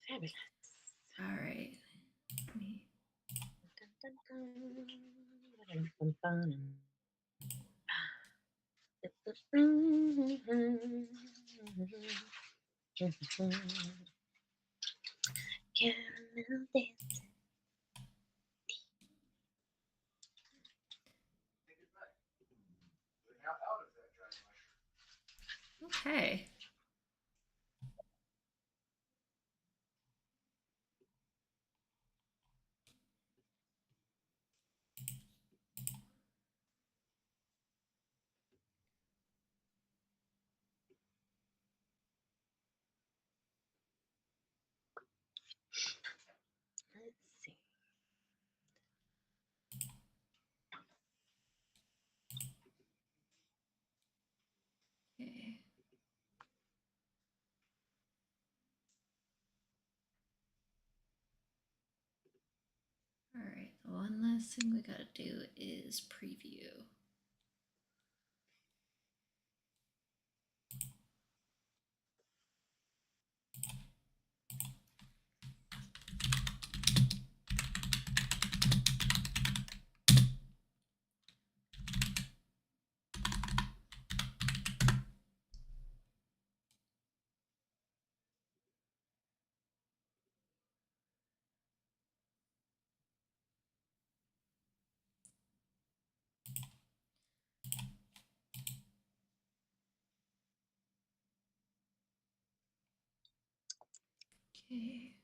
Fabulous. All right. Okay. Let's see. Okay. All right. The one last thing we got to do is preview. Okay.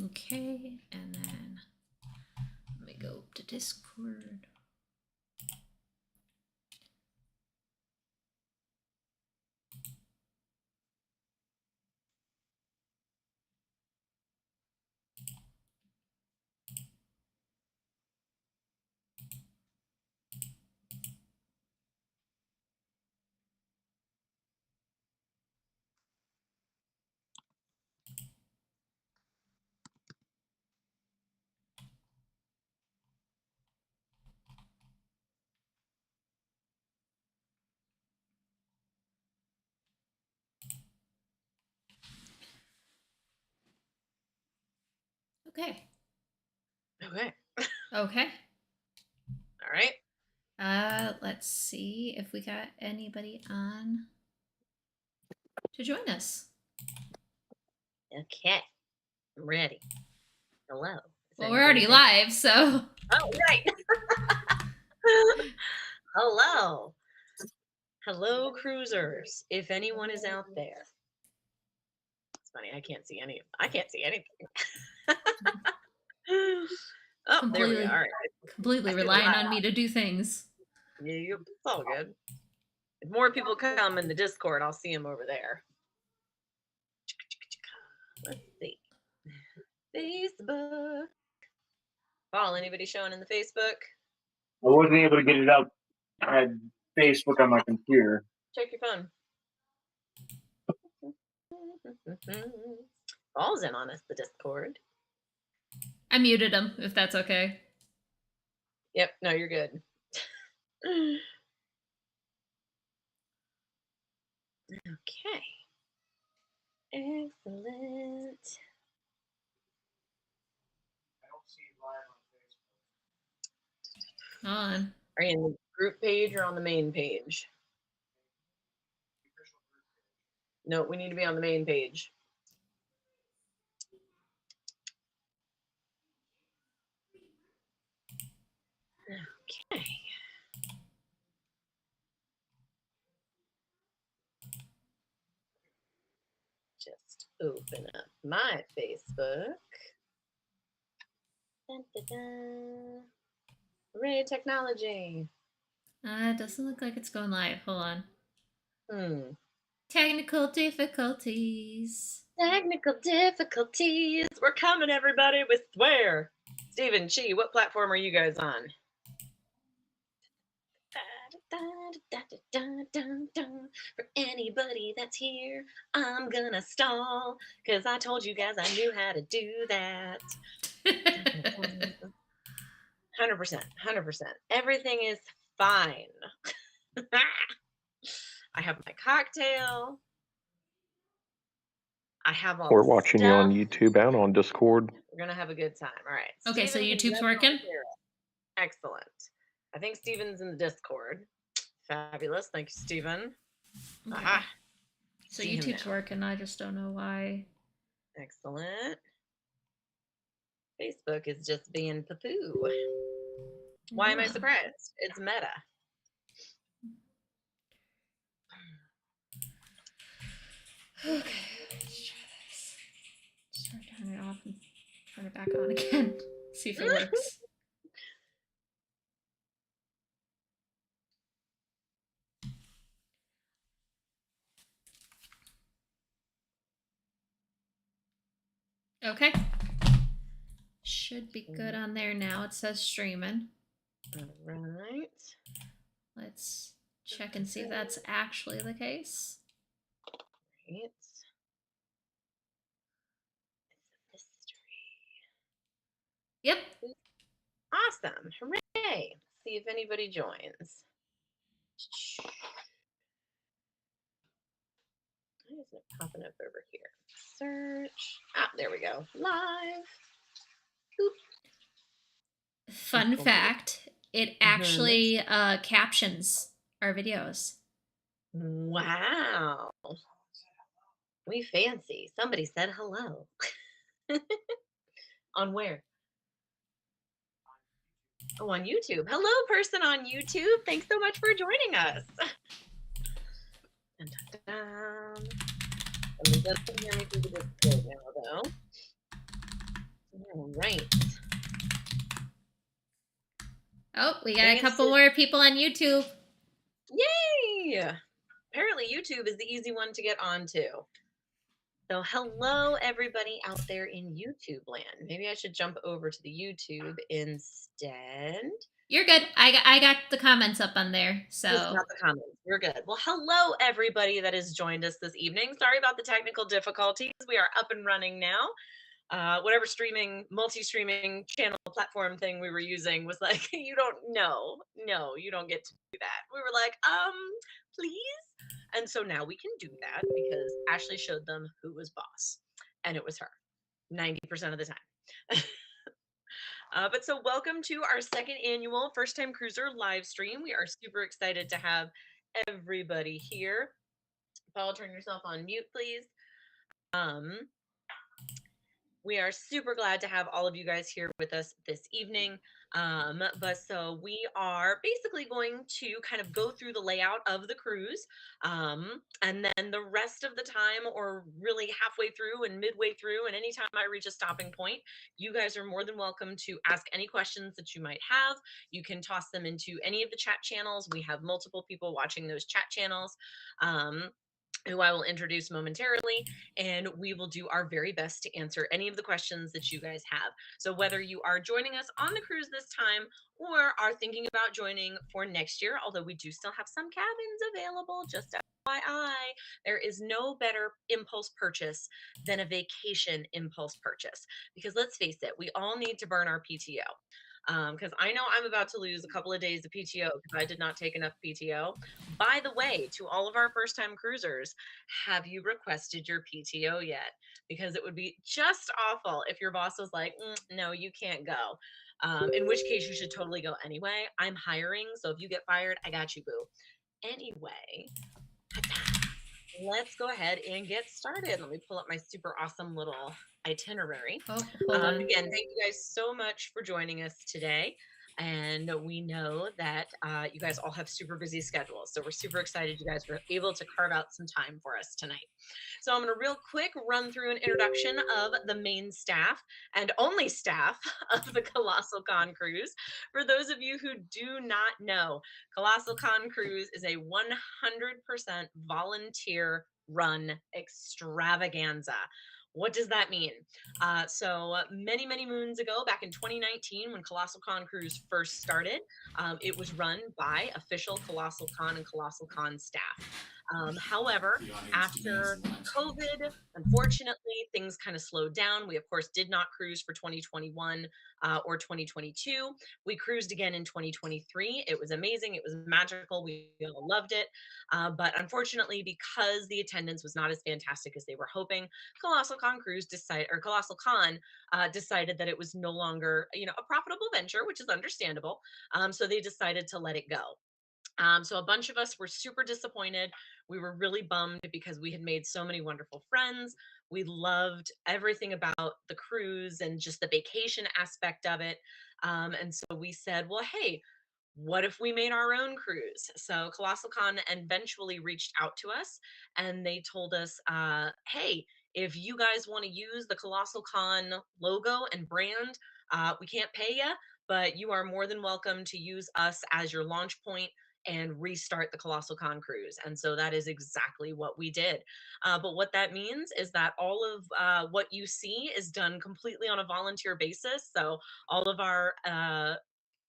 Okay, and then let me go to Discord. Okay. Okay. Okay. All right. Let's see if we got anybody on to join us. Okay. I'm ready. Hello. Well, we're already live, so. Oh, right. Hello. Hello, cruisers. If anyone is out there. It's funny. I can't see anything. Oh, there we are. Completely relying on me to do things. Yeah, it's all good. If more people come in the Discord, I'll see them over there. Let's see. Facebook. Paul, anybody showing in the Facebook? I wasn't able to get it up. I had Facebook on my computer. Check your phone. Paul's in on us, the Discord. I muted him, if that's okay. Yep, no, you're good. Okay. Excellent. I don't see it live on Facebook. On. Are you in the group page or on the main page? No, we need to be on the main page. Okay. Just open up my Facebook. Dun, dun, dun. Ray Technology. It doesn't look like it's going live. Hold on. Hmm. Technical difficulties. Technical difficulties. We're coming, everybody, with Swear. Stephen, Chi, what platform are you guys on? For anybody that's here, I'm gonna stall, because I told you guys I knew how to do that. 100%. Everything is fine. I have my cocktail. I have all We're the watching stuff. you on YouTube and on Discord. We're gonna have a good time. All right. Okay, so Steven, can you YouTube's guys all working? hear us? Excellent. I think Steven's in the Discord. Fabulous. Thank you, Steven. Okay. Aha. So See him YouTube's now. working. I just don't know why. Excellent. Facebook is just being poo-poo. Why am I Yeah. surprised? It's meta. Okay, let's try this. Start turning it off and turn it back on again. See if it works. Okay. Should be good on there now. It says streaming. All right. Let's check and see if that's actually the case. Right. It's a mystery. Yep. Awesome. Hooray. See if anybody joins. Why isn't it popping up over here? Search. Ah, there we go. Live. Boop. Fun fact, it actually captions our videos. Wow. We fancy. Somebody said hello. On where? Oh, on YouTube. Hello, person on YouTube. Thanks so much for joining us. Dun, dun, dun. Somebody doesn't hear me through the Discord now, though. All right. Oh, we got a couple more people on YouTube. Yay! Apparently YouTube is the easy one to get onto. So hello everybody out there in YouTube land. Maybe I should jump over to the YouTube instead. You're good. I got the comments up on there. So Just got the comments. We're good. Well, hello everybody that has joined us this evening. Sorry about the technical difficulties. We are up and running now. Whatever multi-streaming channel platform thing we were using was like, you don't know. No, you don't get to do that. We were like, please. And so now we can do that because Ashley showed them who was boss. And it was her 90% of the time. But so welcome to our second annual First Time Cruiser live stream. We are super excited to have everybody here. Paul, turn yourself on mute, please. We are super glad to have all of you guys here with us this evening. But so we are basically going to kind of go through the layout of the cruise. And then the rest of the time, or really halfway through and midway through, and anytime I reach a stopping point, you guys are more than welcome to ask any questions that you might have. You can toss them into any of the chat channels. We have multiple people watching those chat channels. Who I will introduce momentarily, and we will do our very best to answer any of the questions that you guys have. So whether you are joining us on the cruise this time or are thinking about joining for next year, although we do still have some cabins available, just FYI, there is no better impulse purchase than a vacation impulse purchase. Because let's face it, we all need to burn our PTO. Because I know I'm about to lose a couple of days of PTO because I did not take enough PTO. By the way, to all of our first time cruisers, have you requested your PTO yet? Because it would be just awful if your boss was like, no, you can't go. In which case you should totally go anyway. I'm hiring, so if you get fired, I got you, boo. Anyway, let's go ahead and get started. Let me pull up my super awesome little itinerary. hold on. Again, thank you guys so much for joining us today. And we know that you guys all have super busy schedules. So we're super excited you guys were able to carve out some time for us tonight. So I'm going to real quick run through an introduction of the main staff and only staff of the Colossalcon Cruise. For those of you who do not know, Colossalcon Cruise is a 100% volunteer run extravaganza. What does that mean? So many, many moons ago, back in 2019, when Colossalcon Cruise first started, it was run by official Colossalcon and Colossalcon staff. However, after COVID, unfortunately, things kind of slowed down. We, of course, did not cruise for 2021 or 2022. We cruised again in 2023. It was amazing. It was magical. We all loved it. But unfortunately, because the attendance was not as fantastic as they were hoping, Colossal Con decided that it was no longer, a profitable venture, which is understandable. So they decided to let it go. So a bunch of us were super disappointed. We were really bummed because we had made so many wonderful friends. We loved everything about the cruise and just the vacation aspect of it. And so we said, well, hey, what if we made our own cruise? So Colossalcon eventually reached out to us and they told us, hey, if you guys want to use the Colossalcon logo and brand, we can't pay you, but you are more than welcome to use us as your launch point and restart the Colossalcon Cruise. And so that is exactly what we did. But what that means is that all of what you see is done completely on a volunteer basis. So all of our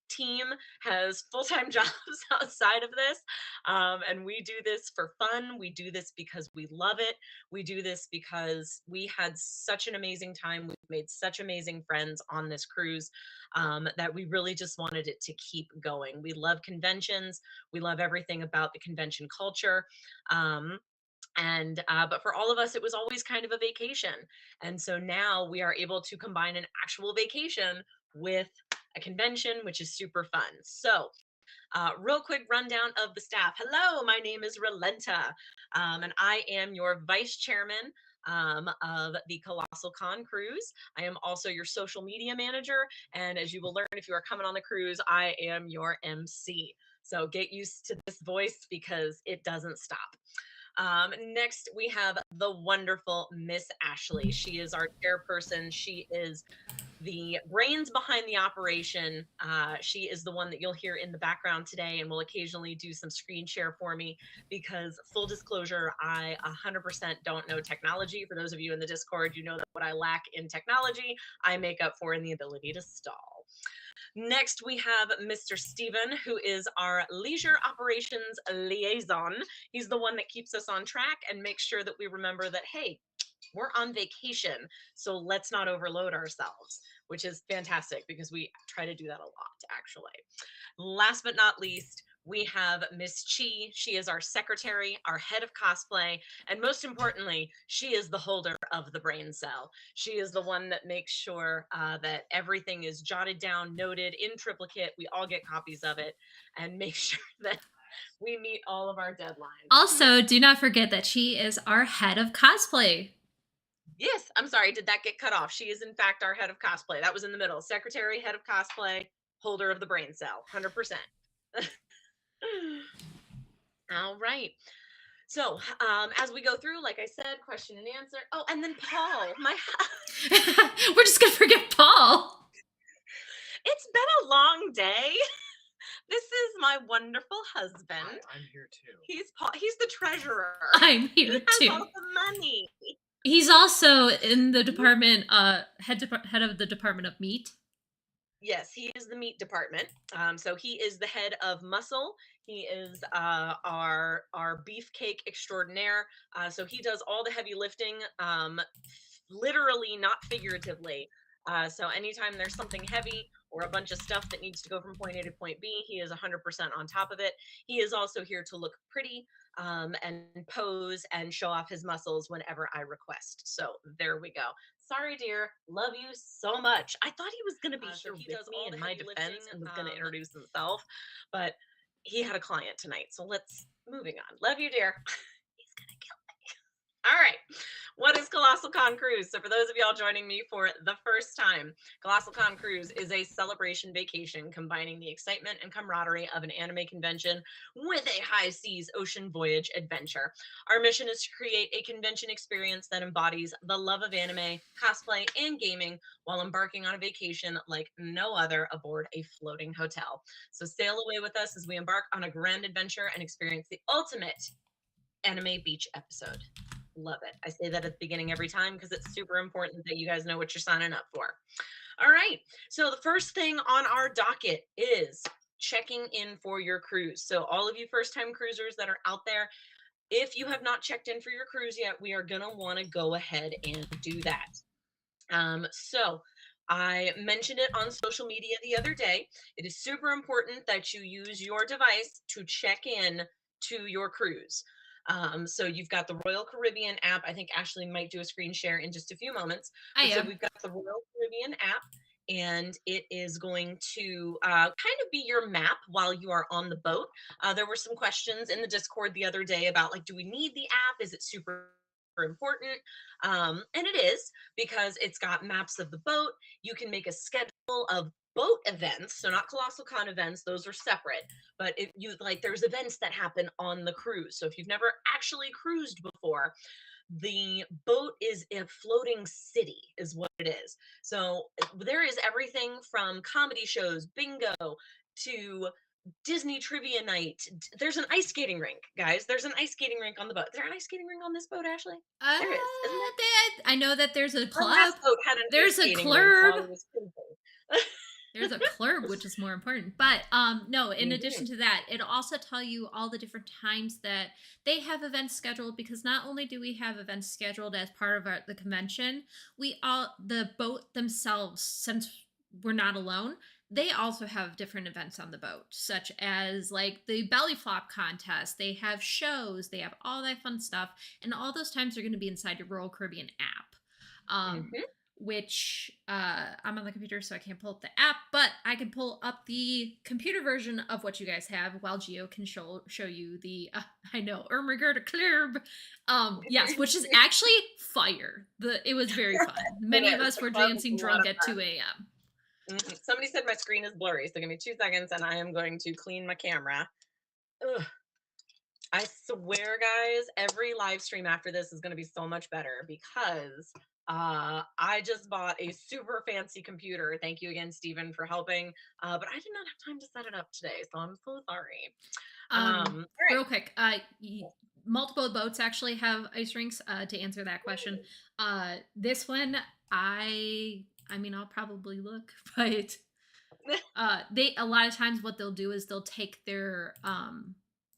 team has full-time jobs outside of this, and we do this for fun. We do this because we love it. We do this because we had such an amazing time. We've made such amazing friends on this cruise, that we really just wanted it to keep going. We love conventions. We love everything about the convention culture. But for all of us, it was always kind of a vacation. And so now we are able to combine an actual vacation with a convention, which is super fun. So real quick rundown of the staff. Hello, my name is Relenta, and I am your vice chairman of the Colossalcon Cruise. I am also your social media manager, and as you will learn if you are coming on the cruise, I am your MC. So get used to this voice because it doesn't stop. Next, we have the wonderful Miss Ashley. She is our chairperson. She is the brains behind the operation. She is the one that you'll hear in the background today and will occasionally do some screen share for me because, full disclosure, I 100% don't know technology. For those of you in the Discord, you know that what I lack in technology, I make up for in the ability to stall. Next, we have Mr. Steven, who is our leisure operations liaison. He's the one that keeps us on track and makes sure that we remember that, hey, we're on vacation, so let's not overload ourselves, which is fantastic because we try to do that a lot, actually. Last but not least, we have Miss Chi. She is our secretary, our head of cosplay, and most importantly, she is the holder of the brain cell. She is the one that makes sure that everything is jotted down, noted in triplicate. We all get copies of it and make sure that we meet all of our deadlines. Also, do not forget that she is our head of cosplay. Yes, I'm sorry. Did that get cut off? She is, in fact, our head of cosplay. That was in the middle. Secretary, head of cosplay, holder of the brain cell, 100%. All right. So, as we go through, like I said, question and answer. Oh, and then Paul, We're just gonna forget Paul. It's been a long day. This is my wonderful husband. I'm here too. He's Paul. He's the treasurer. I'm He here has too. all the money. He's also in the department, head of the Department of Meat. Yes, he is the meat department. So he is the head of muscle. He is our beefcake extraordinaire. So he does all the heavy lifting, literally, not figuratively. So anytime there's something heavy or a bunch of stuff that needs to go from point A to point B, he is 100% on top of it. He is also here to look pretty and pose and show off his muscles whenever I request. So there we go. Sorry, dear. Love you so much. I thought he was going to be here with me in my defense and was going to introduce himself, but he had a client tonight. So moving on. Love you, dear. He's going to kill me. All right. What is Colossalcon Cruise? So for those of y'all joining me for the first time, Colossalcon Cruise is a celebration vacation combining the excitement and camaraderie of an anime convention with a high seas ocean voyage adventure. Our mission is to create a convention experience that embodies the love of anime, cosplay, and gaming while embarking on a vacation like no other aboard a floating hotel. So sail away with us as we embark on a grand adventure and experience the ultimate anime beach episode. Love it. I say that at the beginning every time because it's super important that you guys know what you're signing up for. All right. So the first thing on our docket is checking in for your cruise. So all of you first time cruisers that are out there, if you have not checked in for your cruise yet, we are going to want to go ahead and do that. So I mentioned it on social media the other day. It is super important that you use your device to check in to your cruise. So you've got the Royal Caribbean app. I think Ashley might do a screen share in just a few moments. I So am. we've got the Royal Caribbean app, and it is going to kind of be your map while you are on the boat. There were some questions in the Discord the other day about like, do we need the app? Is it super important? And it is, because it's got maps of the boat. You can make a schedule of boat events, so not Colossal Con events, those are separate. But if you like, there's events that happen on the cruise. So if you've never actually cruised before, the boat is a floating city, is what it is. So there is everything from comedy shows, bingo, to Disney trivia night. There's an ice skating rink, guys. There's an ice skating rink on the boat. Is there an ice skating rink on this boat, Ashley? There is, isn't there? I know that there's a Our club. last boat had an ice There's a skating rink while club. it was cruising. There's a club, which is more important. But no, in Mhm. addition to that, it'll also tell you all the different times that they have events scheduled, because not only do we have events scheduled as part of the convention, the boat themselves, since we're not alone, they also have different events on the boat, such as like the belly flop contest. They have shows, they have all that fun stuff, and all those times are going to be inside your Royal Caribbean app. Mhm. Which I'm on the computer, so I can't pull up the app, but I can pull up the computer version of what you guys have while Geo can show you the I know Ermagerd Club. Yes, which is actually fire. It was very fun. Many of us The were club is dancing a lot drunk of at fun. 2 a.m. Somebody said my screen is blurry, so give me 2 seconds and I am going to clean my camera. Ugh. I swear, guys, every live stream after this is going to be so much better because I just bought a super fancy computer. Thank you again, Stephen, for helping. But I did not have time to set it up today, so I'm so sorry. All right. Real quick, multiple boats actually have ice rinks. To answer that question, this one, I mean, I'll probably look, but they a lot of times what they'll do is they'll take their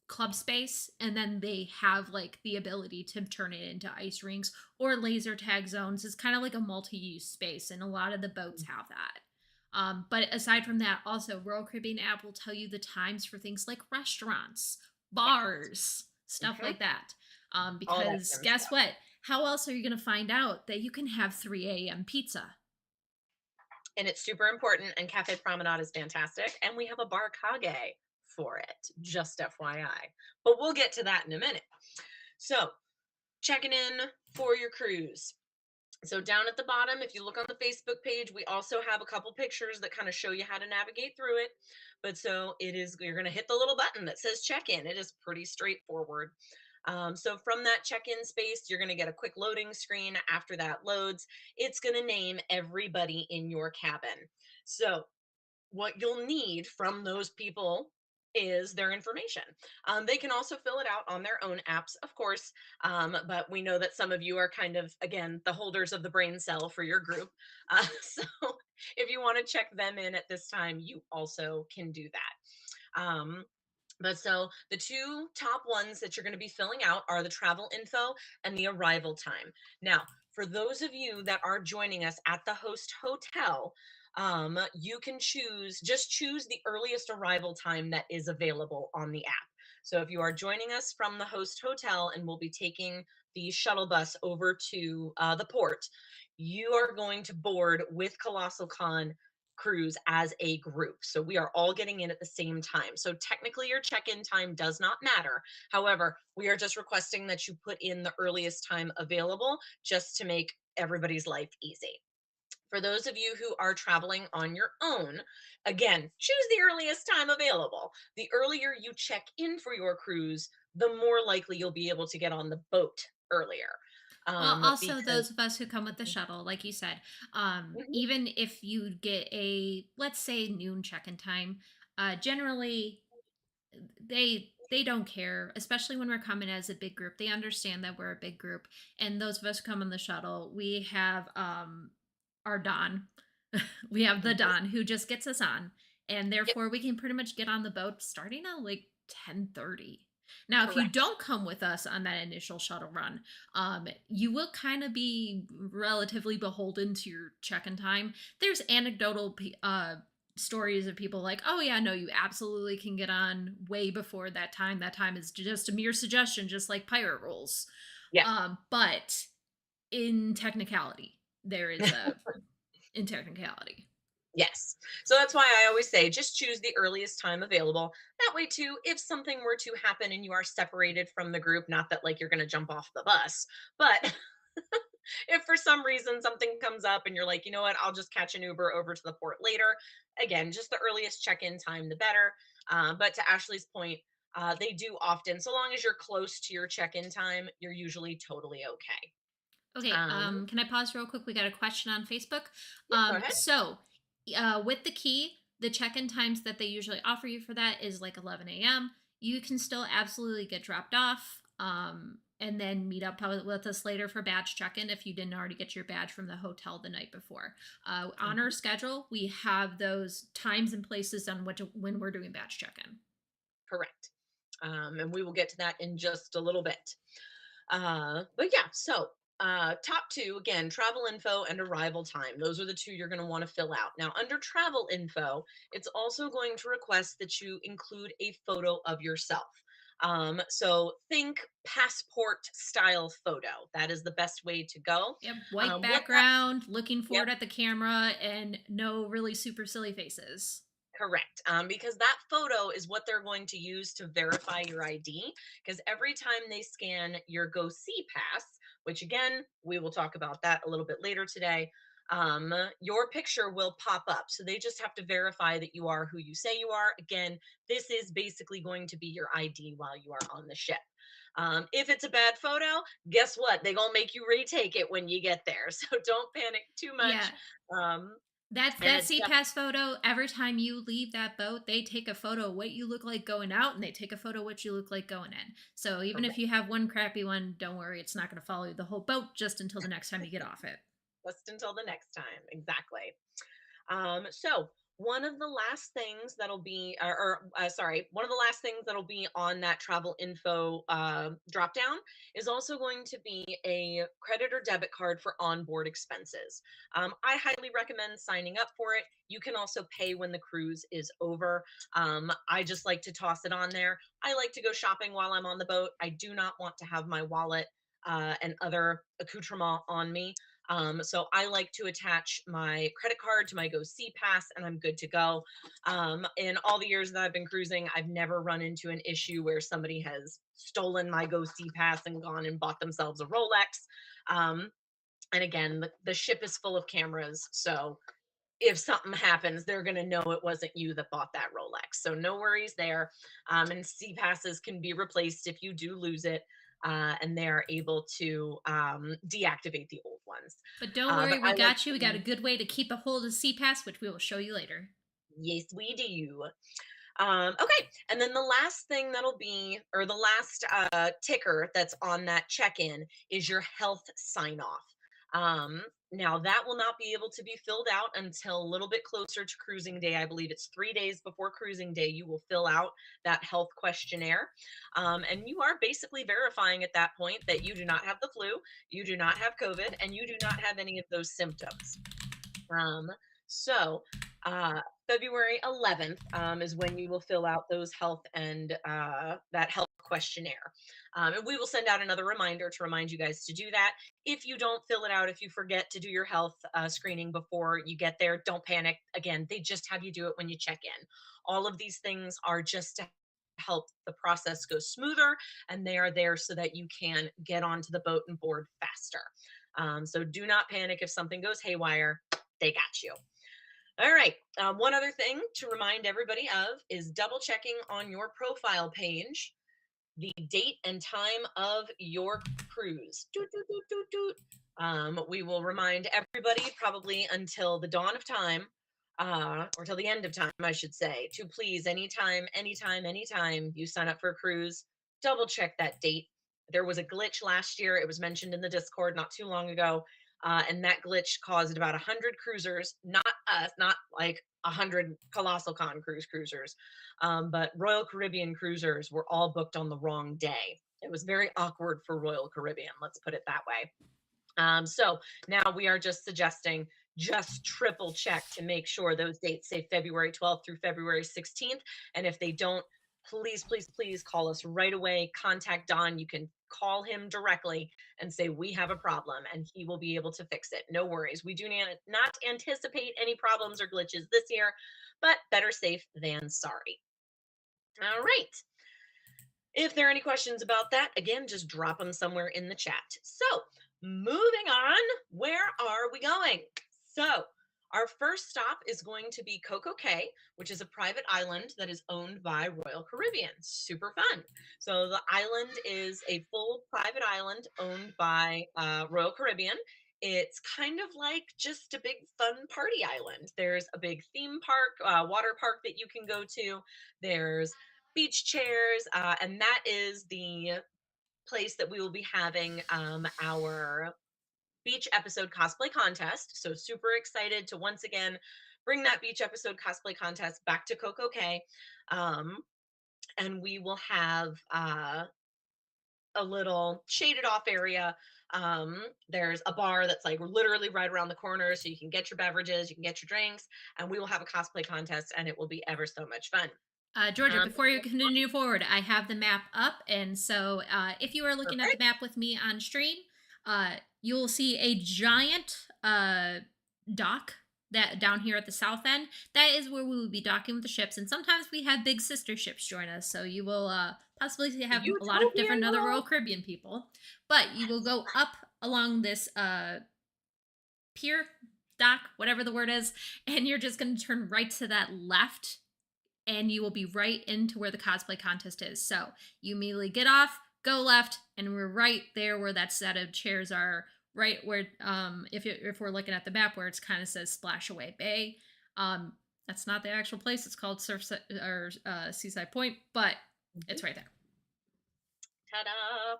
club space, and then they have like the ability to turn it into ice rinks or laser tag zones. It's kind of like a multi-use space, and a lot of the boats have that. But aside from that, also Royal Caribbean app will tell you the times for things like restaurants, bars, stuff like that. All that Because kind of guess stuff. what? How else are you going to find out that you can have 3 a.m. pizza? And it's super important. And Cafe Promenade is fantastic. And we have a bar kage for it, just FYI. But we'll get to that in a minute. So, checking in for your cruise. So down at the bottom, if you look on the Facebook page, we also have a couple pictures that kind of show you how to navigate through it. But so you're going to hit the little button that says check-in. It is pretty straightforward. So from that check-in space, you're going to get a quick loading screen. After that loads, it's going to name everybody in your cabin. So what you'll need from those people is their information. They can also fill it out on their own apps, of course, but we know that some of you are kind of, again, the holders of the brain cell for your group. So if you want to check them in at this time, you also can do that. But so the two top ones that you're going to be filling out are the travel info and the arrival time. Now, for those of you that are joining us at the host hotel, you can choose the earliest arrival time that is available on the app. So if you are joining us from the host hotel and we'll be taking the shuttle bus over to the port, you are going to board with Colossal Con cruise as a group. So we are all getting in at the same time. So technically your check-in time does not matter. However, we are just requesting that you put in the earliest time available just to make everybody's life easy. For those of you who are traveling on your own, again, choose the earliest time available. The earlier you check in for your cruise, the more likely you'll be able to get on the boat earlier. Well, also Because those of us who come with the shuttle, like you said, Mhm. even if you get a, let's say, noon check-in time, generally they don't care, especially when we're coming as a big group. They understand that we're a big group, and those of us who come on the shuttle, we have our Don. We have the Mhm. Don who just gets us on, and Yep, therefore we can pretty much get on the boat starting at like 10:30. Now, if you correct. don't come with us on that initial shuttle run, you will kind of be relatively beholden to your check-in time. There's anecdotal stories of people like, oh yeah, no, you absolutely can get on way before that time. That time is just a mere suggestion, just like pirate rules. Yeah. But in technicality, there is a in technicality. Yes. So that's why I always say just choose the earliest time available. That way, too, if something were to happen and you are separated from the group, not that like you're going to jump off the bus, but if for some reason something comes up and you're like, you know what, I'll just catch an Uber over to the port later. Again, just the earliest check in time, the better. But to Ashley's point, they do often, so long as you're close to your check in time, you're usually totally okay. Okay, can I pause real quick? We got a question on Facebook. Yeah, go ahead. So, with the key, the check-in times that they usually offer you for that is like 11 a.m. You can still absolutely get dropped off, and then meet up with us later for badge check-in if you didn't already get your badge from the hotel the night before. On our Mhm. schedule, we have those times and places on which when we're doing badge check-in. Correct. And we will get to that in just a little bit. But yeah, so top two again, travel info and arrival time. Those are the two you're going to want to fill out. Now, under travel info, it's also going to request that you include a photo of yourself. So think passport style photo. That is the best way to go. Yep, white What that background, looking Yep. forward at the camera, and no really super silly faces. Correct. Because that photo is what they're going to use to verify your ID. Because every time they scan your Go See Pass, which again, we will talk about that a little bit later today, your picture will pop up. So they just have to verify that you are who you say you are. Again, this is basically going to be your ID while you are on the ship. If it's a bad photo, guess what? They're going to make you retake it when you get there. So don't panic too Yeah, much. Um, that's and that it's CPAS photo. Every time you leave that boat, they take a photo of what you look like going out, and they take a photo of what you look like going in. So even if correct. you have one crappy one, don't worry, it's not going to follow you the whole boat just until the next time you get off it. Just until the next time. Exactly. So one of the last things that'll be, sorry, one of the last things that'll be on that travel info drop down is also going to be a credit or debit card for onboard expenses. I highly recommend signing up for it. You can also pay when the cruise is over. I just like to toss it on there. I like to go shopping while I'm on the boat. I do not want to have my wallet and other accoutrement on me. So I like to attach my credit card to my Go See Pass and I'm good to go. In all the years that I've been cruising, I've never run into an issue where somebody has stolen my Go See Pass and gone and bought themselves a Rolex. Um, and again, the ship is full of cameras. So if something happens, they're going to know it wasn't you that bought that Rolex. So no worries there. And C passes can be replaced if you do lose it. And they're able to deactivate the old ones. But don't worry, But we I like got you. We got a good way to keep a hold of CPAS, which we will show you later. yes, we do. Okay, and then the last thing that'll be, or the last ticker that's on that check-in is your health sign-off. Now that will not be able to be filled out until a little bit closer to cruising day. I believe it's 3 days before cruising day. You will fill out that health questionnaire, and you are basically verifying at that point that you do not have the flu, you do not have COVID, and you do not have any of those symptoms. Um, so uh, February 11th is when you will fill out those health and that health questionnaire. And we will send out another reminder to remind you guys to do that. If you don't fill it out, if you forget to do your health screening before you get there, don't panic. Again, they just have you do it when you check in. All of these things are just to help the process go smoother, and they are there so that you can get onto the boat and board faster. So do not panic if something goes haywire. They got you. All right. One other thing to remind everybody of is double checking on your profile page the date and time of your cruise. Doot, doot, doot, doot, doot. We will remind everybody probably until the dawn of time, or till the end of time, I should say, to please anytime you sign up for a cruise, double check that date. There was a glitch last year. It was mentioned in the Discord not too long ago. And that glitch caused about 100 cruisers, not us, not like 100 Colossalcon cruisers, but Royal Caribbean cruisers were all booked on the wrong day. It was very awkward for Royal Caribbean, let's put it that way. So now we are just suggesting just triple check to make sure those dates say February 12th through February 16th. And if they don't, please call us right away. Contact Don. You can call him directly and say, we have a problem, and he will be able to fix it. No worries. We do not anticipate any problems or glitches this year, but better safe than sorry. All right. If there are any questions about that, again, just drop them somewhere in the chat. So moving on, where are we going? So our first stop is going to be Coco Cay, which is a private island that is owned by Royal Caribbean. Super fun. So the island is a full private island owned by Royal Caribbean. It's kind of like just a big fun party island. There's a big theme park, water park that you can go to. There's beach chairs, and that is the place that we will be having our beach episode cosplay contest. So super excited to once again bring that beach episode cosplay contest back to Coco Cay. And we will have a little shaded off area. There's a bar that's like literally right around the corner, so you can get your beverages, you can get your drinks, and we will have a cosplay contest, and it will be ever so much fun. Georgia, before you continue forward, I have the map up, and so if you are looking at the map with me on stream, you will see a giant dock that down here at the south end. That is where we will be docking with the ships, and sometimes we have big sister ships join us, so you will possibly have a lot of different other Royal Caribbean people. But you will go up along this pier, dock, whatever the word is, and you're just going to turn right to that left, and you will be right into where the cosplay contest is. So you immediately get off, go left, and we're right there where that set of chairs are, right where, if we're looking at the map where it's kind of says Splash Away Bay. That's not the actual place. It's called Seaside Point, but it's right there. Ta-da!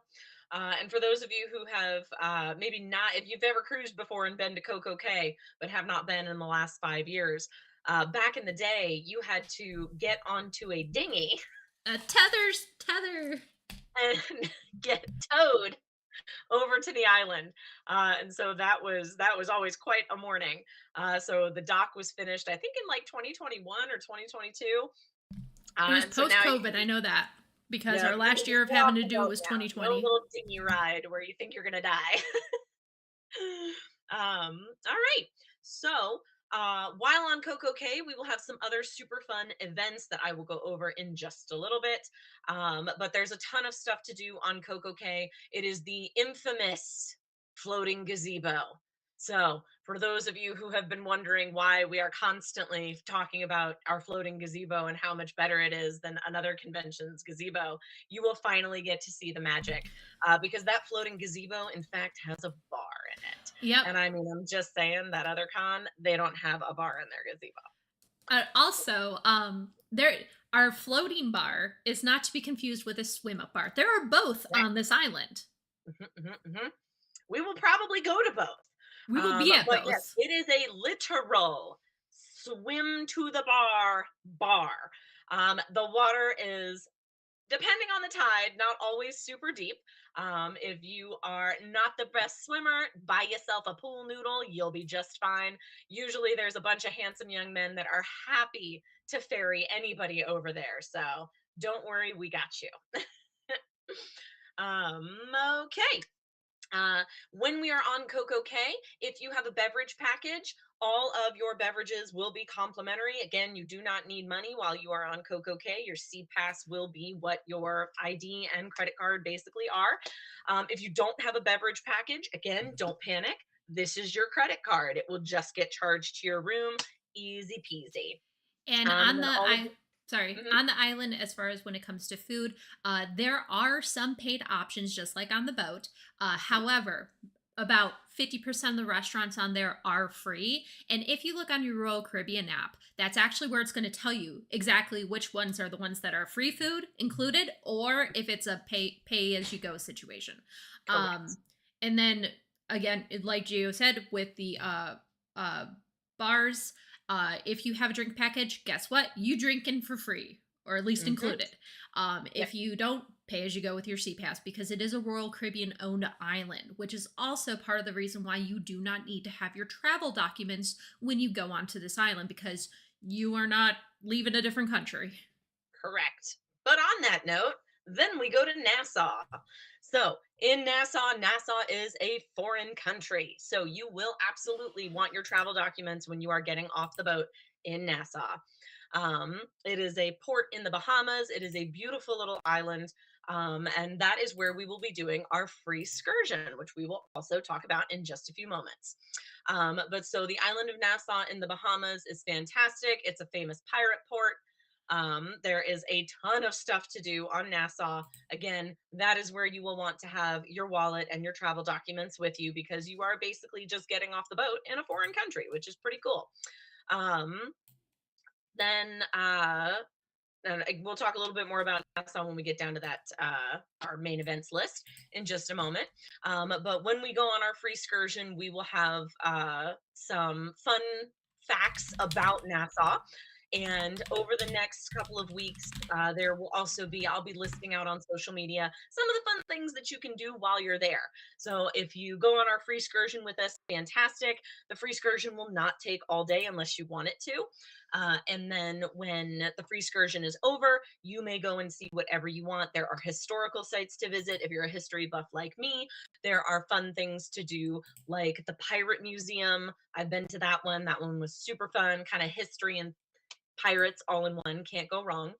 And for those of you who have maybe not, if you've ever cruised before and been to Coco Cay, but have not been in the last 5 years, back in the day, you had to get onto a dinghy. A tether. And get towed over to the island. And so that was always quite a morning. So the dock was finished, I think in like 2021 or 2022. It was post-COVID, I know that. Because our last year of having to do it was 2020. No little dinghy ride where you think you're going to die. All right. So while on Coco Cay, we will have some other super fun events that I will go over in just a little bit. But there's a ton of stuff to do on Coco Cay. It is the infamous floating gazebo. So for those of you who have been wondering why we are constantly talking about our floating gazebo and how much better it is than another convention's gazebo, you will finally get to see the magic, because that floating gazebo, in fact, has a bar in it. Yep. And I mean, I'm just saying that other con, they don't have a bar in their gazebo. Also, our floating bar is not to be confused with a swim-up bar. There are both on this island. We will probably go to both. We will be at both. Yes, it is a literal swim to the bar. The water is, depending on the tide, not always super deep. If you are not the best swimmer, buy yourself a pool noodle. You'll be just fine. Usually there's a bunch of handsome young men that are happy to ferry anybody over there. So don't worry, we got you. Okay. When we are on Coco Cay, if you have a beverage package, all of your beverages will be complimentary. Again, you do not need money while you are on Coco Cay. Your C Pass will be what your ID and credit card basically are. If you don't have a beverage package, again, don't panic. This is your credit card. It will just get charged to your room. Easy peasy. And And on then the all of I sorry, mhm, on the island, as far as when it comes to food, there are some paid options, just like on the boat. However, about 50% of the restaurants on there are free. And if you look on your Royal Caribbean app, that's actually where it's going to tell you exactly which ones are the ones that are free food included, or if it's a pay as you go situation. correct. And then again, like Gio said, with the uh, bars, if you have a drink package, guess what? You drinking for free, or at least Hmm. included. Yep, If you don't, pay as you go with your C Pass, because it is a Royal Caribbean owned island, which is also part of the reason why you do not need to have your travel documents when you go onto this island, because you are not leaving a different country. correct. But on that note, then we go to Nassau. So in Nassau is a foreign country. So you will absolutely want your travel documents when you are getting off the boat in Nassau. It is a port in the Bahamas. It is a beautiful little island. And that is where we will be doing our free excursion, which we will also talk about in just a few moments. But so the island of Nassau in the Bahamas is fantastic. It's a famous pirate port. There is a ton of stuff to do on Nassau. Again, that is where you will want to have your wallet and your travel documents with you, because you are basically just getting off the boat in a foreign country, which is pretty cool. Um, then and we'll talk a little bit more about Nassau when we get down to that our main events list in just a moment. But when we go on our free excursion, we will have some fun facts about Nassau. And over the next couple of weeks, there will also be, I'll be listing out on social media some of the fun things that you can do while you're there. So if you go on our free excursion with us, fantastic. The free excursion will not take all day unless you want it to. And then when the free excursion is over, you may go and see whatever you want. There are historical sites to visit. If you're a history buff like me, there are fun things to do, like the Pirate Museum. I've been to that one. That one was super fun, kind of history and pirates all in one. Can't go wrong.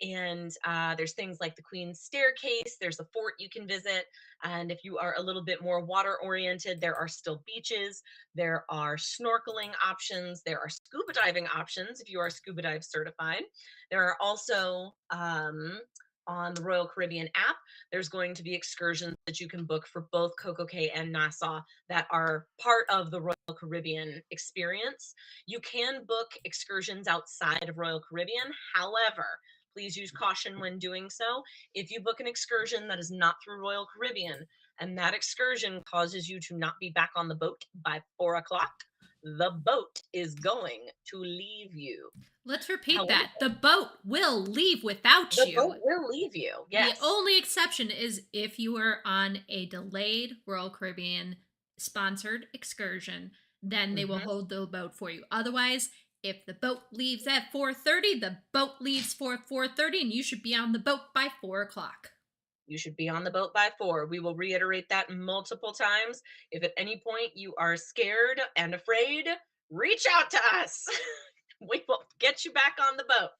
And there's things like the Queen's Staircase. There's a fort you can visit. And if you are a little bit more water oriented, there are still beaches. There are snorkeling options. There are scuba diving options if you are scuba dive certified. There are also on the Royal Caribbean app, there's going to be excursions that you can book for both Coco Cay and Nassau that are part of the Royal Caribbean experience. You can book excursions outside of Royal Caribbean. However, please use caution when doing so. If you book an excursion that is not through Royal Caribbean and that excursion causes you to not be back on the boat by 4 o'clock, the boat is going to leave you. Let's repeat However, that. The boat will leave without the you. boat will leave you. The Yes. only exception is if you are on a delayed Royal Caribbean sponsored excursion, then they will Mhm. hold the boat for you. Otherwise, if the boat leaves at 4:30, the boat leaves for 4:30, and you should be on the boat by 4 o'clock. You should be on the boat by 4. We will reiterate that multiple times. If at any point you are scared and afraid, reach out to us. We will get you back on the boat.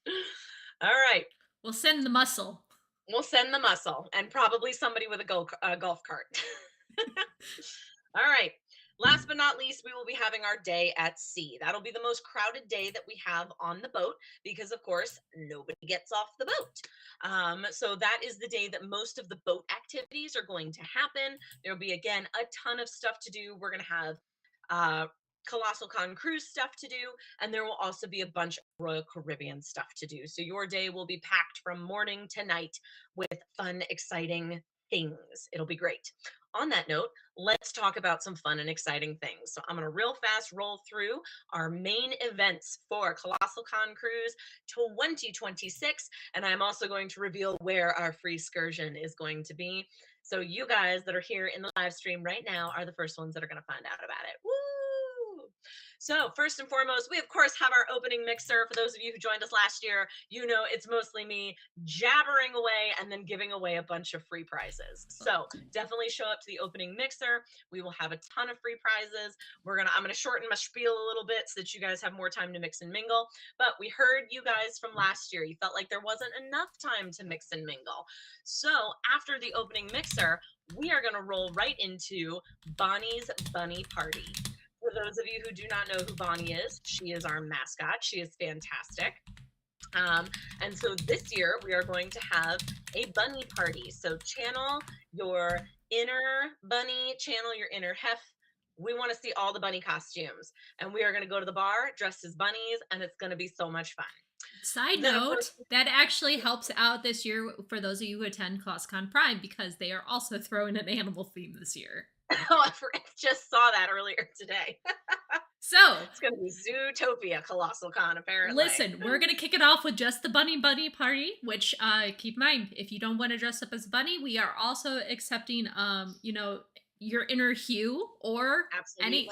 All right. We'll send the muscle. We'll send the muscle and probably somebody with a golf cart. All right. Last but not least, we will be having our day at sea. That'll be the most crowded day that we have on the boat because, of course, nobody gets off the boat. So that is the day that most of the boat activities are going to happen. There'll be, again, a ton of stuff to do. We're going to have uh, Colossalcon Cruise stuff to do, and there will also be a bunch of Royal Caribbean stuff to do. So your day will be packed from morning to night with fun, exciting things. It'll be great. On that note, let's talk about some fun and exciting things. So I'm going to real fast roll through our main events for Colossalcon Cruise 2026, and I'm also going to reveal where our free excursion is going to be. So you guys that are here in the live stream right now are the first ones that are going to find out about it. Woo! So first and foremost, we of course have our opening mixer. For those of you who joined us last year, you know it's mostly me jabbering away and then giving away a bunch of free prizes. So definitely show up to the opening mixer. We will have a ton of free prizes. I'm gonna shorten my spiel a little bit so that you guys have more time to mix and mingle. But we heard you guys from last year. You felt like there wasn't enough time to mix and mingle. So after the opening mixer, we are gonna roll right into Bonnie's Bunny Party. For those of you who do not know who Bonnie is, she is our mascot. She is fantastic. And so this year we are going to have a bunny party. So channel your inner bunny, channel your inner hef. We want to see all the bunny costumes. And we are going to go to the bar dressed as bunnies, and it's going to be so much fun. Side Then, of note, course, that actually helps out this year for those of you who attend Colossalcon Prime because they are also throwing an animal theme this year. oh, I just saw that earlier today. So It's going to be Zootopia Colossalcon, apparently. listen, we're going to kick it off with just the bunny party, which keep in mind, if you don't want to dress up as a bunny, we are also accepting, your inner hue or Absolutely.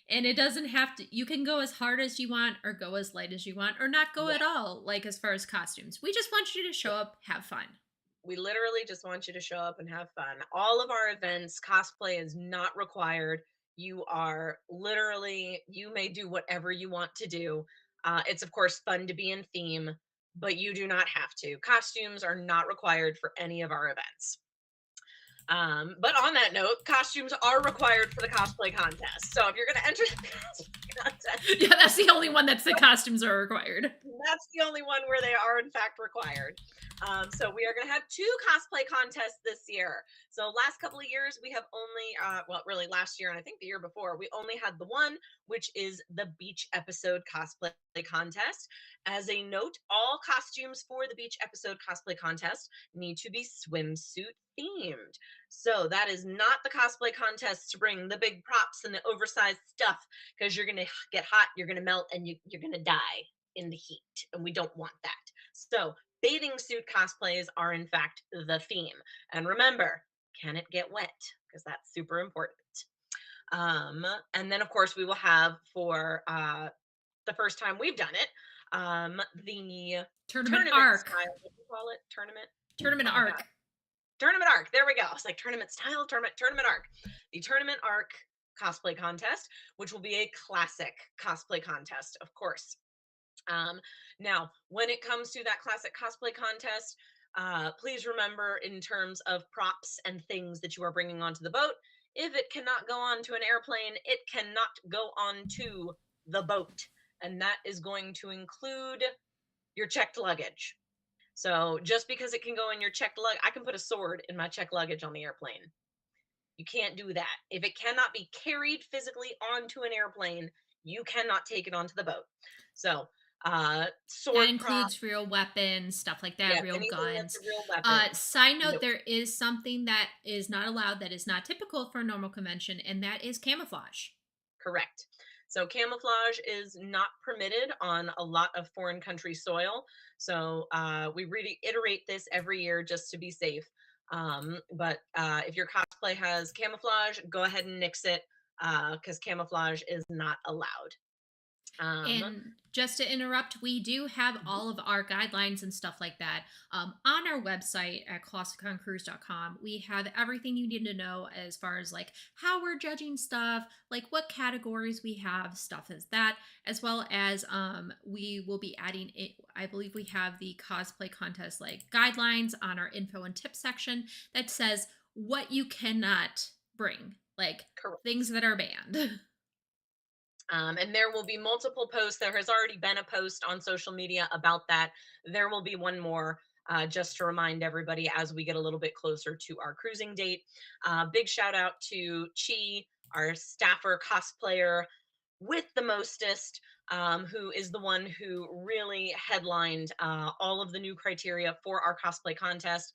and it doesn't have to, you can go as hard as you want or go as light as you want or not go at all, like as far as costumes. We just want you to show up, have fun. We literally just want you to show up and have fun. All of our events, cosplay is not required. You are literally, you may do whatever you want to do. It's of course fun to be in theme, but you do not have to. Costumes are not required for any of our events. But on that note, costumes are required for the cosplay contest. So if you're going to enter the cosplay contest, Yeah, that's the only one that's the costumes are required. that's the only one where they are in fact required. So we are going to have 2 cosplay contests this year. So last couple of years we have only, really last year and I think the year before, we only had the one, which is the beach episode cosplay contest. As a note, all costumes for the beach episode cosplay contest need to be swimsuit themed. So that is not the cosplay contest to bring the big props and the oversized stuff, because you're going to get hot, you're going to melt, and you're going to die in the heat, and we don't want that. So bathing suit cosplays are in fact the theme. And remember, can it get wet? Because that's super important. And then of course we will have for the first time we've done it, the Tournament arc. style. What do you call it? Tournament Oh, arc. God. Tournament arc. There we go. It's like tournament style, tournament arc. The tournament arc cosplay contest, which will be a classic cosplay contest, of course. Now, when it comes to that classic cosplay contest, please remember in terms of props and things that you are bringing onto the boat, if it cannot go onto an airplane, it cannot go onto the boat. And that is going to include your checked luggage. So just because it can go in your checked luggage, I can put a sword in my checked luggage on the airplane. You can't do that. If it cannot be carried physically onto an airplane, you cannot take it onto the boat. So sword that includes real weapons, stuff like that, real guns. Side note, there is something that is not allowed, that is not typical for a normal convention, and that is camouflage. Correct. So camouflage is not permitted on a lot of foreign country soil. So we reiterate this every year just to be safe. But if your cosplay has camouflage, go ahead and nix it, because camouflage is not allowed. And just to interrupt, we do have all of our guidelines and stuff like that on our website at colossalconcruise.com. We have everything you need to know as far as like how we're judging stuff, like what categories we have, stuff as that, as well as we will be adding it. I believe we have the cosplay contest like guidelines on our info and tips section that says what you cannot bring, like things that are banned. And there will be multiple posts. There has already been a post on social media about that. There will be one more just to remind everybody as we get a little bit closer to our cruising date. Big shout out to Chi, our staffer cosplayer with the mostest, who is the one who really headlined all of the new criteria for our cosplay contest.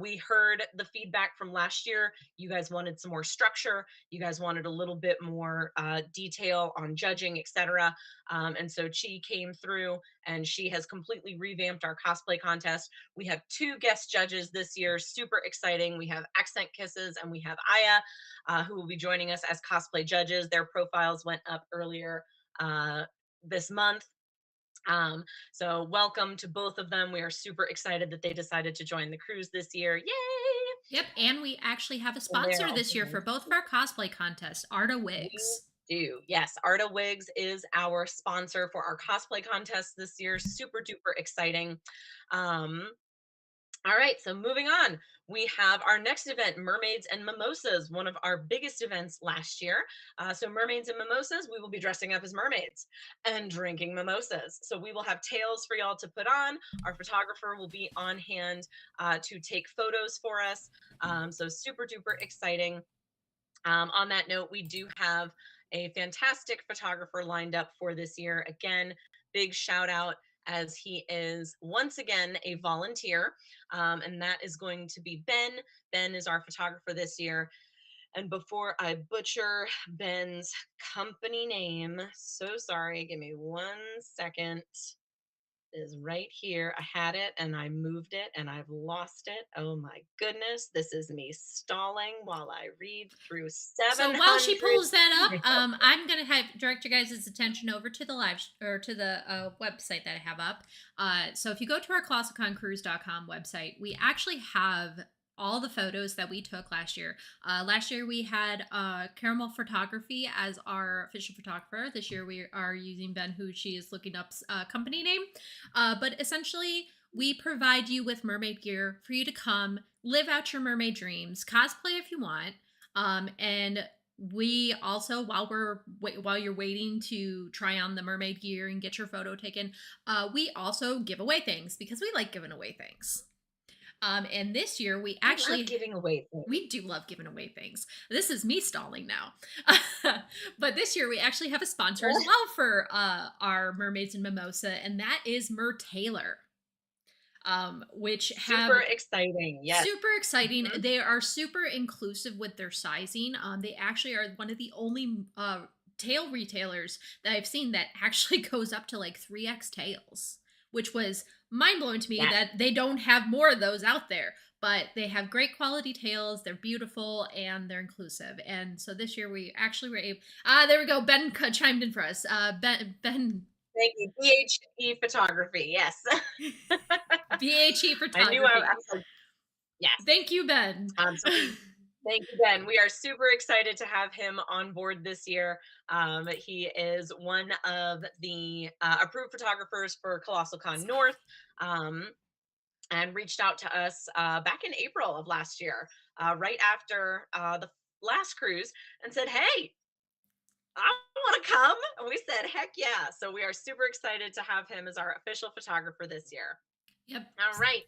We heard the feedback from last year. You guys wanted some more structure. You guys wanted a little bit more detail on judging, etc. And so Chi came through and she has completely revamped our cosplay contest. We have 2 guest judges this year, super exciting. We have Accent Kisses and we have Aya, who will be joining us as cosplay judges. Their profiles went up earlier this month. So welcome to both of them. We are super excited that they decided to join the cruise this year. Yay! Yep, and we actually have a And they're sponsor this also year going for to- both of our cosplay contests, Arta We Wigs. do. Yes, Arta Wigs is our sponsor for our cosplay contest this year. Super duper exciting. All right, so moving on, we have our next event, Mermaids and Mimosas, one of our biggest events last year. So Mermaids and Mimosas, we will be dressing up as mermaids and drinking mimosas. So we will have tails for y'all to put on. Our photographer will be on hand to take photos for us. So super duper exciting. On that note, we do have a fantastic photographer lined up for this year. Again, big shout out as he is once again a volunteer, and that is going to be Ben. Ben is our photographer this year. And before I butcher Ben's company name, so sorry, give me 1 second. Is right here. I had it and I moved it and I've lost it. Oh my goodness. This is me stalling while I read through So 700. while she pulls that up, I'm gonna have direct your guys' attention over to the to the website that I have up. So if you go to our Colossalconcruise.com website, we actually have all the photos that we took last year. Last year we had Caramel Photography as our official photographer. This year we are using Ben, who she is looking up company name. But essentially, we provide you with mermaid gear for you to come live out your mermaid dreams, cosplay if you want. And we also, while you're waiting to try on the mermaid gear and get your photo taken, we also give away things because we like giving away things. And this year we actually love giving away things. We do love giving away things. This is me stalling now. But this year we actually have a sponsor as well for our Mermaids and Mimosa, and that is Mer Taylor. Which have super exciting. Yes. Super exciting. Mm-hmm. They are super inclusive with their sizing. They actually are one of the only tail retailers that I've seen that actually goes up to like 3x tails, which was mind-blowing to me that they don't have more of those out there. But they have great quality tails, they're beautiful, and they're inclusive. And so this year we actually were able... there we go. Ben chimed in for us. Ben... Thank you. BHE Photography, yes. BHE Photography. I knew I was like, yes. Thank you, Ben. Thank you, Ben. We are super excited to have him on board this year. He is one of the approved photographers for Colossalcon North, and reached out to us back in April of last year, right after the last cruise, and said, hey, I want to come. And we said, heck yeah. So we are super excited to have him as our official photographer this year. Yep. All right.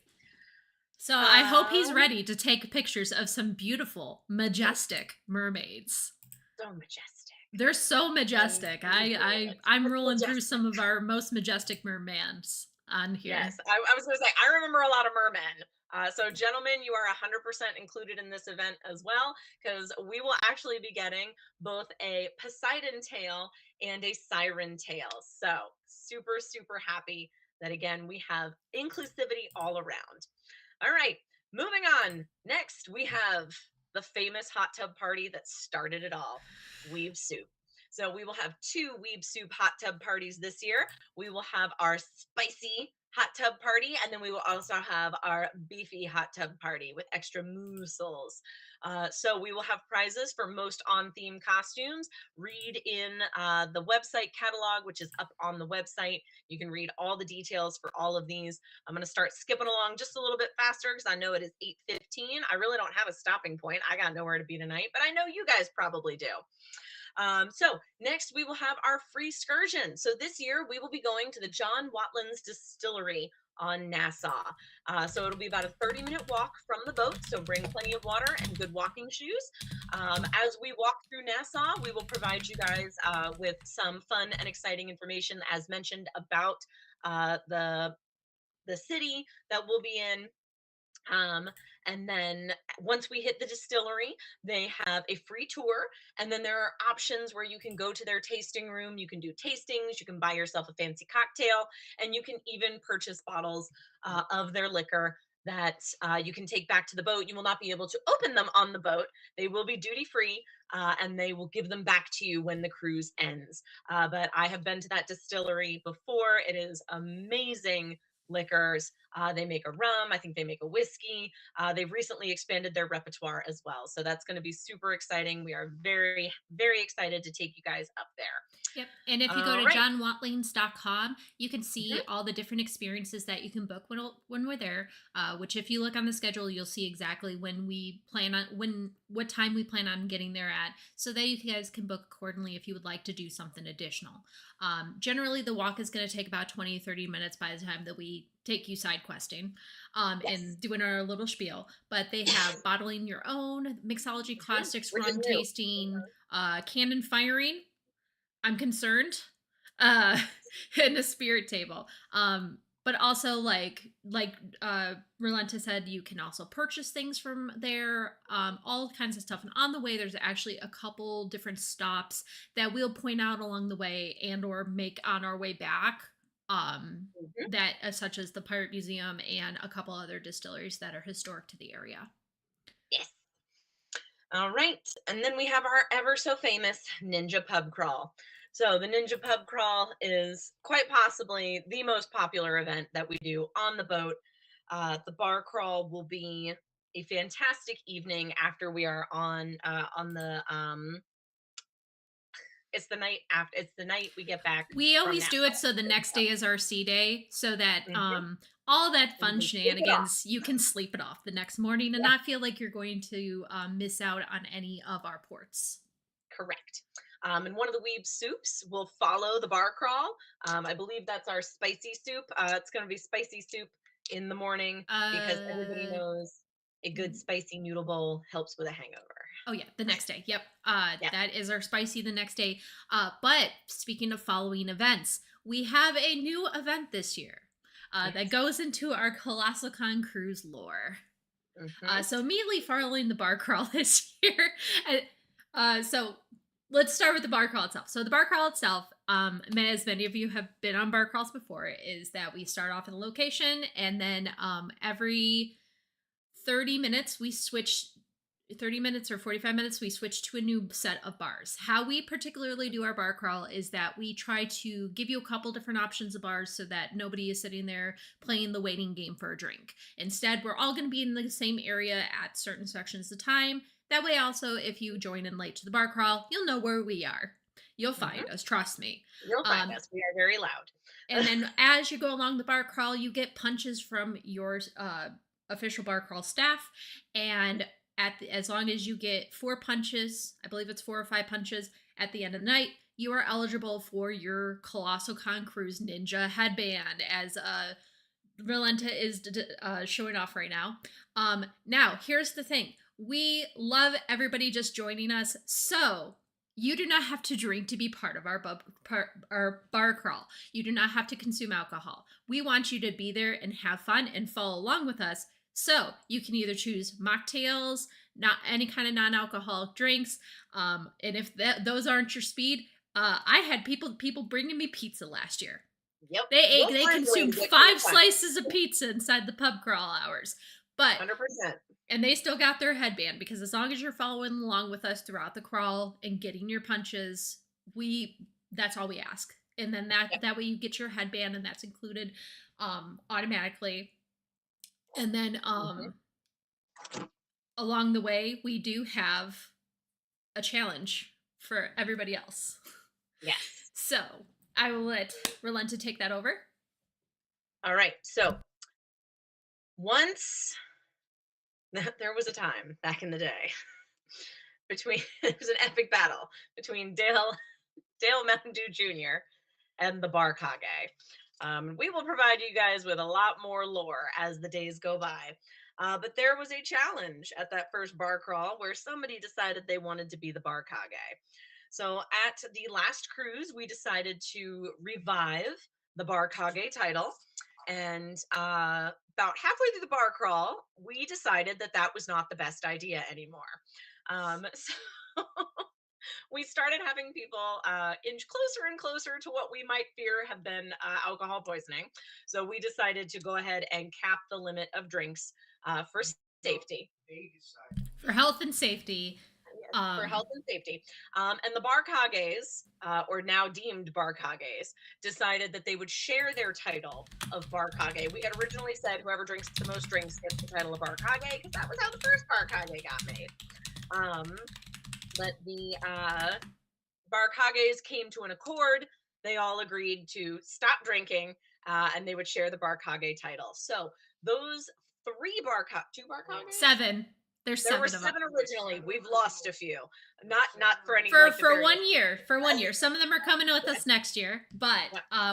So I hope he's ready to take pictures of some beautiful, majestic mermaids. So majestic. They're so majestic. I'm rolling through some of our most majestic mermans on here. Yes, I was going to say, I remember a lot of mermen. So gentlemen, you are 100% included in this event as well, because we will actually be getting both a Poseidon tail and a siren tail. So super, super happy that, again, we have inclusivity all around. All right, moving on. Next, we have the famous hot tub party that started it all, Weeb Soup. So we will have 2 Weeb Soup hot tub parties this year. We will have our spicy hot tub party, and then we will also have our beefy hot tub party with extra mussels. So we will have prizes for most on-theme costumes. Read in the website catalog, which is up on the website. You can read all the details for all of these. I'm going to start skipping along just a little bit faster because I know it is 8:15. I really don't have a stopping point. I got nowhere to be tonight, but I know you guys probably do. So next we will have our free excursion. So this year we will be going to the John Watlin's Distillery on Nassau. So it'll be about a 30-minute walk from the boat. So bring plenty of water and good walking shoes. As we walk through Nassau, we will provide you guys with some fun and exciting information, as mentioned, about the city that we'll be in. And then once we hit the distillery, they have a free tour. And then there are options where you can go to their tasting room. You can do tastings. You can buy yourself a fancy cocktail, and you can even purchase bottles of their liquor that you can take back to the boat. You will not be able to open them on the boat. They will be duty free, and they will give them back to you when the cruise ends. But I have been to that distillery before. It is amazing liquors. They make a rum. I think they make a whiskey. They've recently expanded their repertoire as well. So that's going to be super exciting. We are very, very excited to take you guys up there. Yep. And if you go All to right. johnwatlings.com, you can see Mhm. all the different experiences that you can book when we're there. Which, if you look on the schedule, you'll see exactly when we plan on what time we plan on getting there at, so that you guys can book accordingly if you would like to do something additional. Generally, the walk is going to take about 20-30 minutes by the time that we take you side questing Yes. and doing our little spiel. But they have bottling your own, mixology classics, Which is rum new. tasting, cannon firing. I'm concerned. Uh in a spirit table. But also like Rolenta said, you can also purchase things from there, all kinds of stuff. And on the way there's actually a couple different stops that we'll point out along the way and or make on our way back. Mhm. That such as the Pirate Museum and a couple other distilleries that are historic to the area. Yes. All right. And then we have our ever so famous Ninja Pub Crawl. So, the Ninja Pub Crawl is quite possibly the most popular event that we do on the boat. The bar crawl will be a fantastic evening after we are on the it's the night after, it's the night we get back We from always do it Nassau. so the next day is our sea day, so that Mhm. all that And fun we sleep it off. shenanigans you can sleep it off the next morning and Yeah, not feel like you're going to miss out on any of our ports. correct. And one of the weeb soups will follow the bar crawl. I believe that's our spicy soup. It's going to be spicy soup in the morning because everybody Uh, knows a good mm, spicy noodle bowl helps with a hangover. oh yeah, the next day. Yep. Yeah. That is our spicy the next day. But speaking of following events, we have a new event this year that Yes. goes into our Colossalcon Cruise lore. Hmm. So immediately following the bar crawl this year, so let's start with the bar crawl itself. So the bar crawl itself, as many of you have been on bar crawls before, is that we start off in a location and then every 30 minutes we switch 30 minutes or 45 minutes we switch to a new set of bars. How we particularly do our bar crawl is that we try to give you a couple different options of bars so that nobody is sitting there playing the waiting game for a drink. Instead, we're all going to be in the same area at certain sections of time. That way also, if you join in late to the bar crawl, you'll know where we are. You'll Hmm. find us, trust me. You'll find um, us. We are very loud. and then as you go along the bar crawl, you get punches from your official bar crawl staff. And as long as you get 4 punches, I believe it's 4 or 5 punches at the end of the night, you are eligible for your Colossalcon Cruise Ninja headband, as Rolenta is showing off right now. Now, here's the thing. We love everybody just joining us, so you do not have to drink to be part of our bar crawl. You do not have to consume alcohol. We want you to be there and have fun and follow along with us. So you can either choose mocktails, not any kind of non-alcoholic drinks, and if those aren't your speed, I had people bringing me pizza last year. Yep. They We'll they find a way to consumed get you 5 fun. slices of pizza inside the pub crawl hours. But 100%. and they still got their headband, because as long as you're following along with us throughout the crawl and getting your punches, that's all we ask. And then Yep. that way you get your headband and that's included automatically. And then Hmm. along the way we do have a challenge for everybody else. Yes. So I will let Rolenta take that over. All right. So, once there was a time back in the day between it was an epic battle between Dale Mountain Dew Jr. and the Barkage. We will provide you guys with a lot more lore as the days go by. But there was a challenge at that first bar crawl where somebody decided they wanted to be the Barkage. So at the last cruise, we decided to revive the Barkage title. And about halfway through the bar crawl, we decided that that was not the best idea anymore. So we started having people inch closer and closer to what we might fear have been alcohol poisoning. So we decided to go ahead and cap the limit of drinks for safety. For health and safety. For health and safety. And the Barkages, or now deemed Barkages, decided that they would share their title of Barkage. We had originally said whoever drinks the most drinks gets the title of Barkage, because that was how the first Barkage got made. But the Barkages came to an accord. They all agreed to stop drinking, and they would share the Barkage title. So those two Barkages? 7. There's There 7 were of them. 7 originally. We've lost a few. Not for any For like, the 1 year. For 1 year. Some of them are coming with us next year, but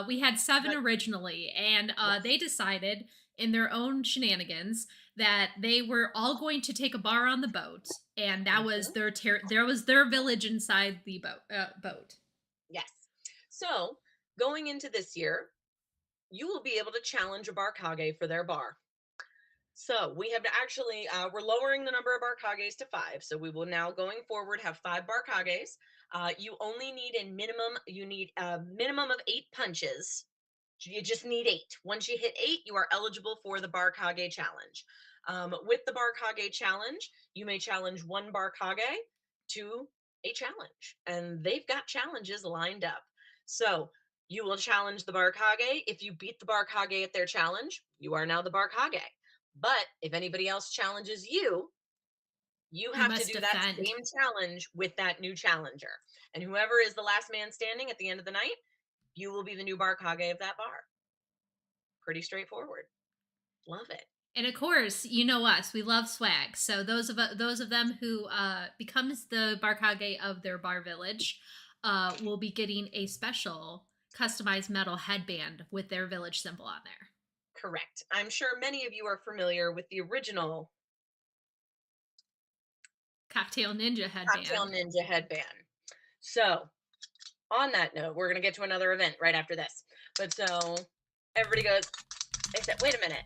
we had 7 originally, and they decided in their own shenanigans that they were all going to take a bar on the boat, and that was their village inside the boat. Yes. So going into this year, you will be able to challenge a Barkage for their bar. So we have actually, we're lowering the number of Barkages to 5. So we will now going forward have 5 Barkages. You only need you need a minimum of 8 punches. You just need 8. Once you hit 8, you are eligible for the Barkage challenge. With the Barkage challenge, you may challenge 1 Barkage to a challenge, and they've got challenges lined up. So you will challenge the Barkage. If you beat the Barkage at their challenge, you are now the Barkage. But if anybody else challenges you, you have to do that same challenge with that new challenger. And whoever is the last man standing at the end of the night, you will be the new Barkage of that bar. Pretty straightforward. Love it. And of course, you know us, we love swag. So those of them who becomes the Barkage of their bar village will be getting a special customized metal headband with their village symbol on there. Correct. I'm sure many of you are familiar with the original Cocktail Ninja headband. So, on that note, we're going to get to another event right after this. But so, everybody goes, they said, wait a minute,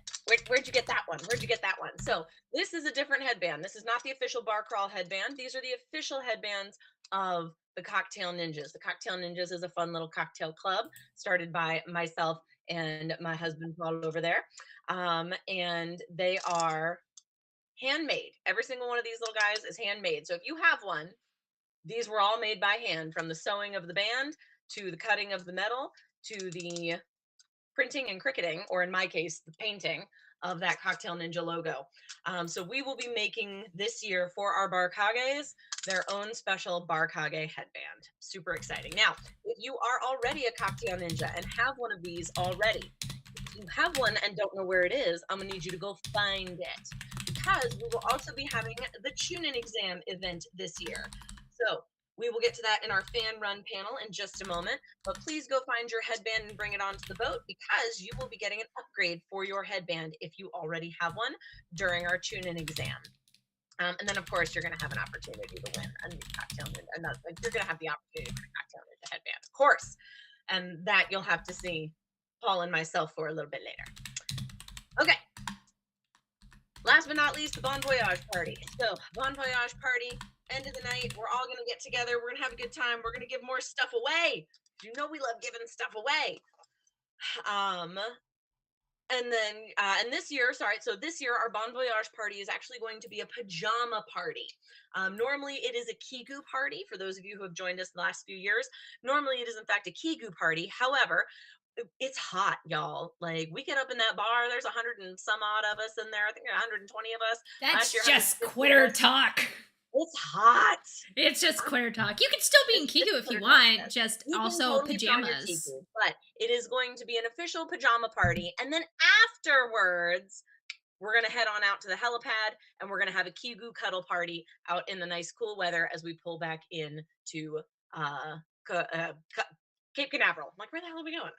where'd you get that one? Where'd you get that one? So, this is a different headband. This is not the official Bar Crawl headband. These are the official headbands of the Cocktail Ninjas. The Cocktail Ninjas is a fun little cocktail club started by myself and my husband Paul over there. And they are handmade. Every single one of these little guys is handmade. So if you have one, these were all made by hand, from the sewing of the band to the cutting of the metal to the printing and cricketing, or in my case, the painting of that Cocktail Ninja logo. So we will be making this year for our Barkages their own special Barkage headband. Super exciting. Now, if you are already a Cocktail Ninja and have one of these already, if you have one and don't know where it is, I'm gonna need you to go find it, because we will also be having the tune-in exam event this year. So we will get to that in our fan run panel in just a moment, but please go find your headband and bring it onto the boat, because you will be getting an upgrade for your headband if you already have one during our tune-in exam. And then, of course, you're going to have an opportunity to win a new Cocktail Ninja. You're going to have the opportunity to win a Cocktail Ninja headband, of course. And that you'll have to see Paul and myself for a little bit later. Okay. Last but not least, the Bon Voyage party. So, Bon Voyage party, end of the night, we're all going to get together. We're going to have a good time. We're going to give more stuff away. You know we love giving stuff away. And then, and this year, so this year our Bon Voyage party is actually going to be a pajama party. Normally it is a Kigu party, for those of you who have joined us the last few years. Normally it is in fact a Kigu party. However, it's hot, y'all. Like, we get up in that bar, there's 100 and some odd of us in there. I think 120 of us. That's just quitter talk. It's hot. It's just quitter talk. You can still be in Kigu if you want, just also totally pajamas. Kigu, but it is going to be an official pajama party. And then afterwards, we're going to head on out to the helipad, and we're going to have a Kigu cuddle party out in the nice cool weather as we pull back into Cape Canaveral. I'm like, where the hell are we going?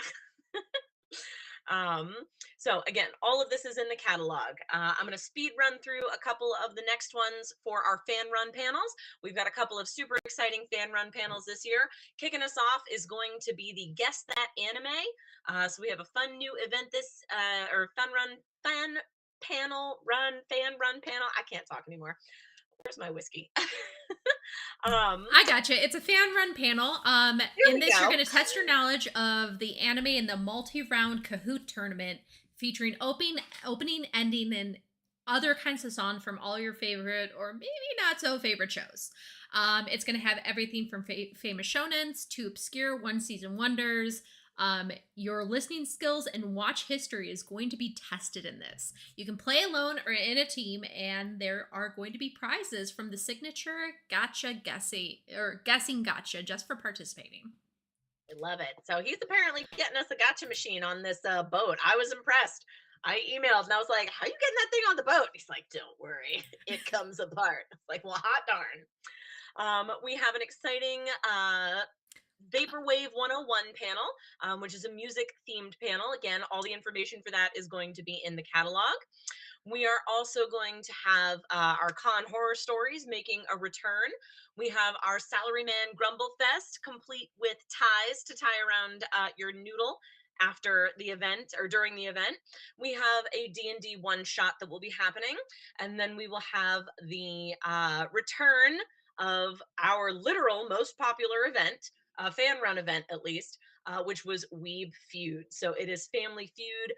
So again, all of this is in the catalog. I'm going to speed run through a couple of the next ones for our fan run panels. We've got a couple of super exciting fan run panels this year. Kicking us off is going to be the Guess That Anime. So we have a fun new event fan run panel. I can't talk anymore. Where's my whiskey? I gotcha. It's a fan-run panel. Here In we this, go. you're going to test your knowledge of the anime in the multi-round Kahoot tournament, featuring opening, ending, and other kinds of songs from all your favorite or maybe not so favorite shows. It's going to have everything from famous shonens to obscure one-season wonders. Your listening skills and watch history is going to be tested in this. You can play alone or in a team, and there are going to be prizes from the signature guessing gotcha just for participating. I love it. So he's apparently getting us a gotcha machine on this boat. I was impressed. I emailed and I was like, how are you getting that thing on the boat? He's like, don't worry, it comes apart. I was like, well, hot darn. We have an exciting Vaporwave 101 panel, which is a music themed panel. Again, all the information for that is going to be in the catalog. We are also going to have our con horror stories making a return. We have our Salaryman Grumble Fest, complete with ties to tie around your noodle after the event or during the event. We have a D&D one shot that will be happening, and then we will have the return of our literal most popular event, fan run event at least, which was Weeb Feud. So it is Family Feud,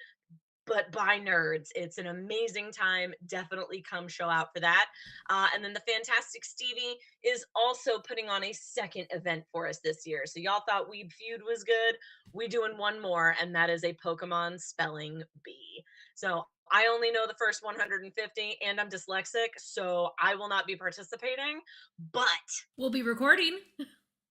but by nerds. It's an amazing time. Definitely come show out for that. And then the Fantastic Stevie is also putting on a second event for us this year. So y'all thought Weeb Feud was good. We doing one more, and that is a Pokemon spelling bee. So I only know the first 150, and I'm dyslexic, so I will not be participating, but We'll be recording.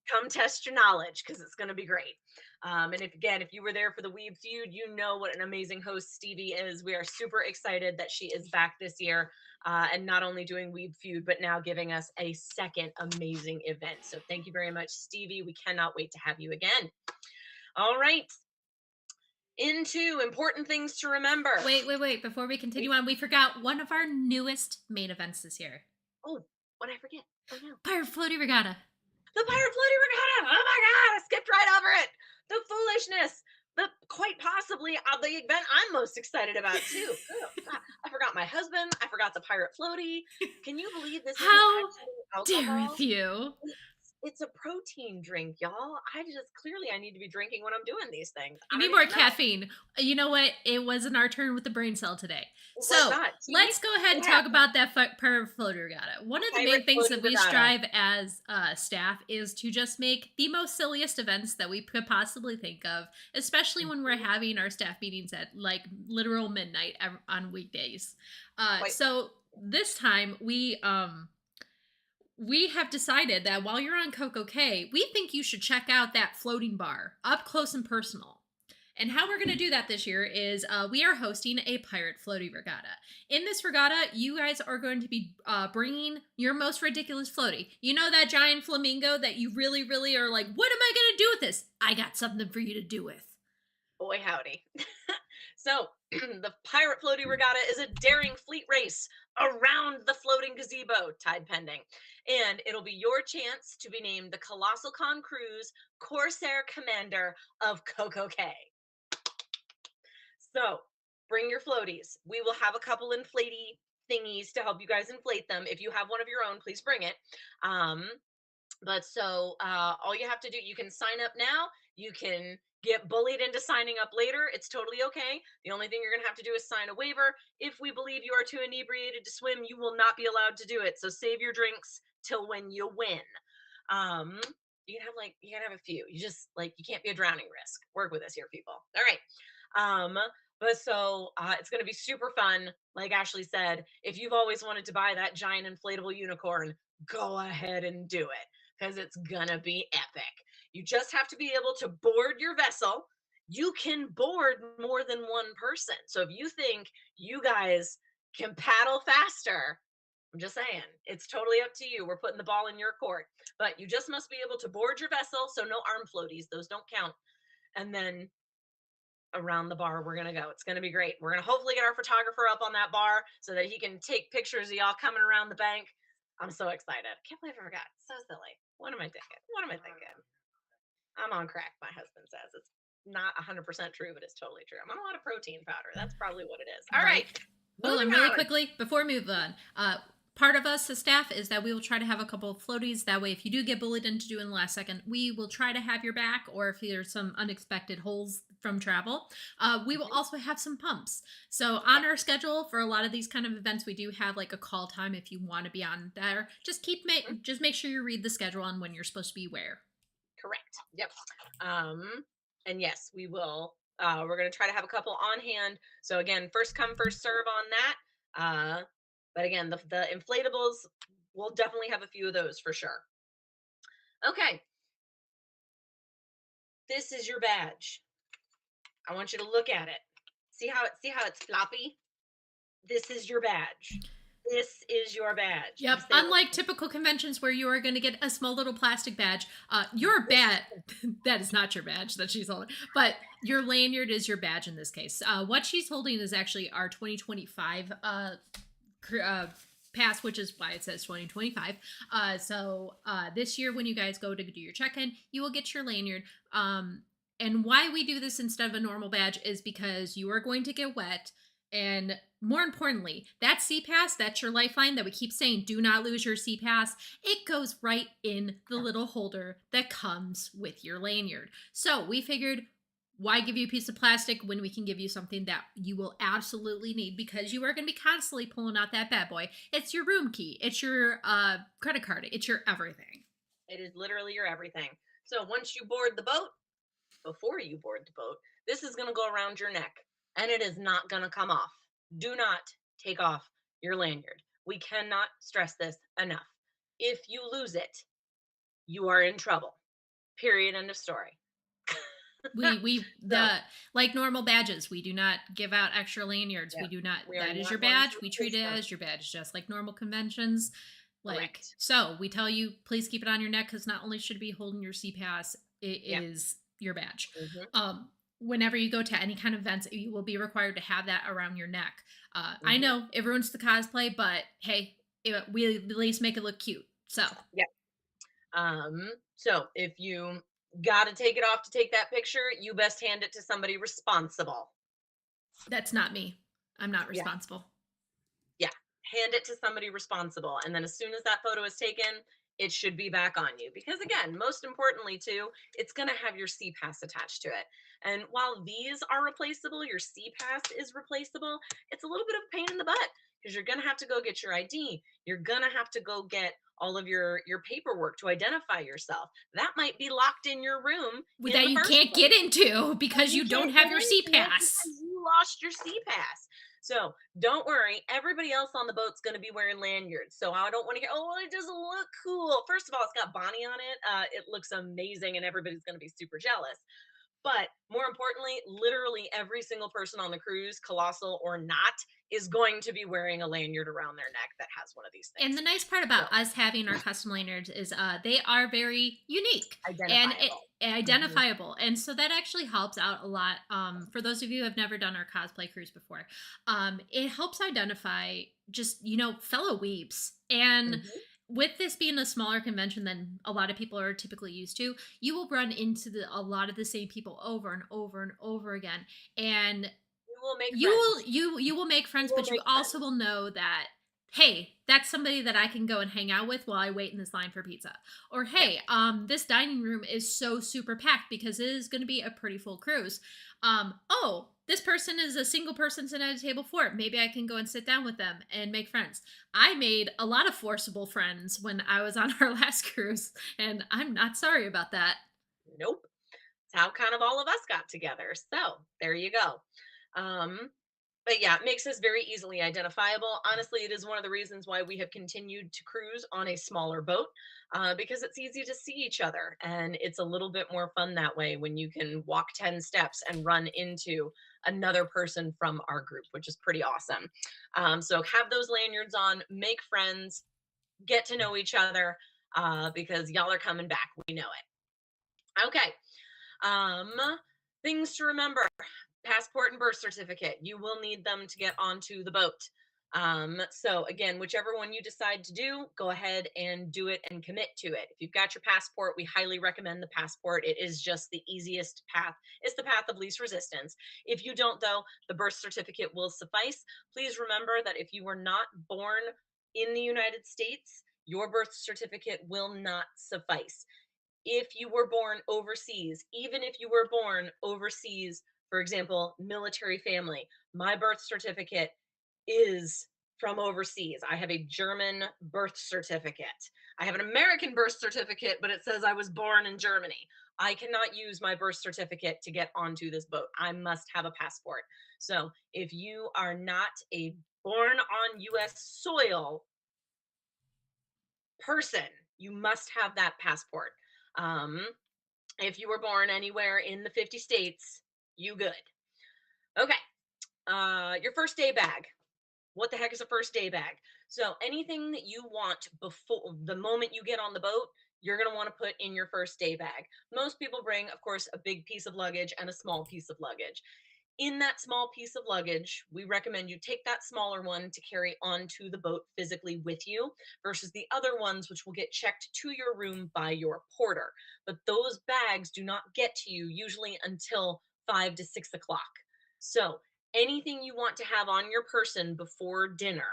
come test your knowledge because it's going to be great. And if you were there for the Weeb Feud, you know what an amazing host Stevie is. We are super excited that she is back this year, and not only doing Weeb Feud, but now giving us a second amazing event. So thank you very much, Stevie. We cannot wait to have you again. All right. Into important things to remember. Wait. Before we continue on, we forgot one of our newest main events this year. Oh, what did I forget? Oh no. Pirate Floaty Regatta. The Pirate Floaty Regatta! Oh my god, I skipped right over it! The foolishness! The quite possibly the event I'm most excited about too. Oh, god, I forgot my husband. I forgot the Pirate Floaty. Can you believe this? How actually alcohol? dare you? It's a protein drink, y'all. I need to be drinking when I'm doing these things. You need more caffeine. You know what? It wasn't our turn with the brain cell today. So let's go ahead and talk about that Pirate Floaty Regatta. One of the main things that we strive as staff is to just make the most silliest events that we could possibly think of, especially when we're having our staff meetings at like literal midnight on weekdays. So this time we have decided that while you're on Coco K, we think you should check out that floating bar up close and personal. And how we're going to do that this year is we are hosting a Pirate Floaty Regatta. In this regatta, you guys are going to be bringing your most ridiculous floaty. You know that giant flamingo that you really, really are like, what am I going to do with this? I got something for you to do with. Boy, howdy. So, the Pirate Floaty Regatta is a daring fleet race around the floating gazebo, tide pending. And it'll be your chance to be named the Colossalcon Cruise Corsair Commander of Coco K. So, bring your floaties. We will have a couple inflatey thingies to help you guys inflate them. If you have one of your own, please bring it. All you have to do, you can sign up now. You can get bullied into signing up later. It's totally okay. The only thing you're going to have to do is sign a waiver. If we believe you are too inebriated to swim, you will not be allowed to do it. So save your drinks till when you win. You can have a few. You can't be a drowning risk. Work with us here, people. All right. It's going to be super fun. Like Ashley said, if you've always wanted to buy that giant inflatable unicorn, go ahead and do it because it's going to be epic. You just have to be able to board your vessel. You can board more than one person. So if you think you guys can paddle faster, I'm just saying, it's totally up to you. We're putting the ball in your court. But you just must be able to board your vessel, so no arm floaties. Those don't count. And then around the bar we're gonna go. It's gonna be great. We're gonna hopefully get our photographer up on that bar so that he can take pictures of y'all coming around the bank. I'm so excited. I can't believe I forgot. So silly. What am I thinking? I'm on crack, my husband says. It's not 100% true, but it's totally true. I'm on a lot of protein powder. That's probably what it is. All right. Well, and really quickly, before we move on, part of us as staff is that we will try to have a couple of floaties. That way, if you do get bullied into doing the last second, we will try to have your back, or if there's some unexpected holes from travel, we will also have some pumps. So on our schedule for a lot of these kind of events, we do have like a call time if you want to be on there. Just just make sure you read the schedule on when you're supposed to be where. Correct. Yep. And yes, we will. We're going to try to have a couple on hand. So again, first come, first serve on that. But again, the inflatables, we'll definitely have a few of those for sure. Okay. This is your badge. I want you to look at it. See how it's floppy? This is your badge. This is your badge. Yep. Unlike typical conventions where you are going to get a small little plastic badge, your badge, that is not your badge that she's holding, but your lanyard is your badge in this case. What she's holding is actually our 2025 pass, which is why it says 2025. So this year, when you guys go to do your check-in, you will get your lanyard. And why we do this instead of a normal badge is because you are going to get wet. And more importantly, that sea pass, that's your lifeline that we keep saying, do not lose your sea pass. It goes right in the little holder that comes with your lanyard. So we figured, why give you a piece of plastic when we can give you something that you will absolutely need, because you are going to be constantly pulling out that bad boy. It's your room key. It's your credit card. It's your everything. It is literally your everything. So once you board the boat, before you board the boat, this is going to go around your neck. And it is not going to come off. Do not take off your lanyard. We cannot stress this enough. If you lose it, you are in trouble. Period. End of story. Like normal badges, we do not give out extra lanyards. Yeah. We do not. That is not your badge. We treat it as your badge, just like normal conventions. Correct. So we tell you, please keep it on your neck, because not only should it be holding your sea pass, it is your badge. Whenever you go to any kind of events, you will be required to have that around your neck. I know it ruins the cosplay, but hey, we at least make it look cute. So yeah. So if you got to take it off to take that picture, you best hand it to somebody responsible. That's not me. I'm not responsible. Yeah. Hand it to somebody responsible. And then as soon as that photo is taken, it should be back on you. Because again, most importantly too, it's going to have your sea pass attached to it. And while these are replaceable, your sea pass is replaceable, it's a little bit of a pain in the butt, because you're going to have to go get your ID. You're going to have to go get all of your paperwork to identify yourself. That might be locked in your room that you can't get into because you don't have your sea pass. You lost your sea pass. So don't worry, everybody else on the boat's going to be wearing lanyards. So I don't want to hear, oh, it doesn't look cool. First of all, it's got Bonnie on it. It looks amazing, and everybody's going to be super jealous. But more importantly, literally every single person on the cruise, colossal or not, is going to be wearing a lanyard around their neck that has one of these things. And the nice part about us having our custom lanyards is they are very unique and identifiable. And so that actually helps out a lot. For those of you who have never done our cosplay cruise before, it helps identify just, fellow weebs. And with this being a smaller convention than a lot of people are typically used to, you will run into a lot of the same people over and over and over again. And you will make friends, but you also will know that, hey, that's somebody that I can go and hang out with while I wait in this line for pizza. Or, hey, this dining room is so super packed because it is going to be a pretty full cruise. Oh, this person is a single person sitting at a table 4. Maybe I can go and sit down with them and make friends. I made a lot of forcible friends when I was on our last cruise, and I'm not sorry about that. Nope. It's how kind of all of us got together. So there you go. But yeah, it makes us very easily identifiable. Honestly, it is one of the reasons why we have continued to cruise on a smaller boat, because it's easy to see each other, and it's a little bit more fun that way when you can walk 10 steps and run into another person from our group, which is pretty awesome. So have those lanyards on, make friends, get to know each other, because y'all are coming back. We know it. Okay. Things to remember. Passport and birth certificate. You will need them to get onto the boat. So again, whichever one you decide to do, go ahead and do it and commit to it. If you've got your passport, we highly recommend the passport. It is just the easiest path. It's the path of least resistance. If you don't, though, the birth certificate will suffice. Please remember that if you were not born in the United States, your birth certificate will not suffice. If you were born overseas, even if you were born overseas, for example, military family, my birth certificate is from overseas. I have a German birth certificate. I have an American birth certificate, but it says I was born in Germany. I cannot use my birth certificate to get onto this boat. I must have a passport. So if you are not a born on US soil person, you must have that passport. Um, if you were born anywhere in the 50 states, you good. Okay. Your first day bag. What the heck is a first day bag? So anything that you want before the moment you get on the boat, you're going to want to put in your first day bag. Most people bring, of course, a big piece of luggage and a small piece of luggage. In that small piece of luggage, we recommend you take that smaller one to carry onto the boat physically with you versus the other ones, which will get checked to your room by your porter. But those bags do not get to you usually until 5 to 6 o'clock. So anything you want to have on your person before dinner,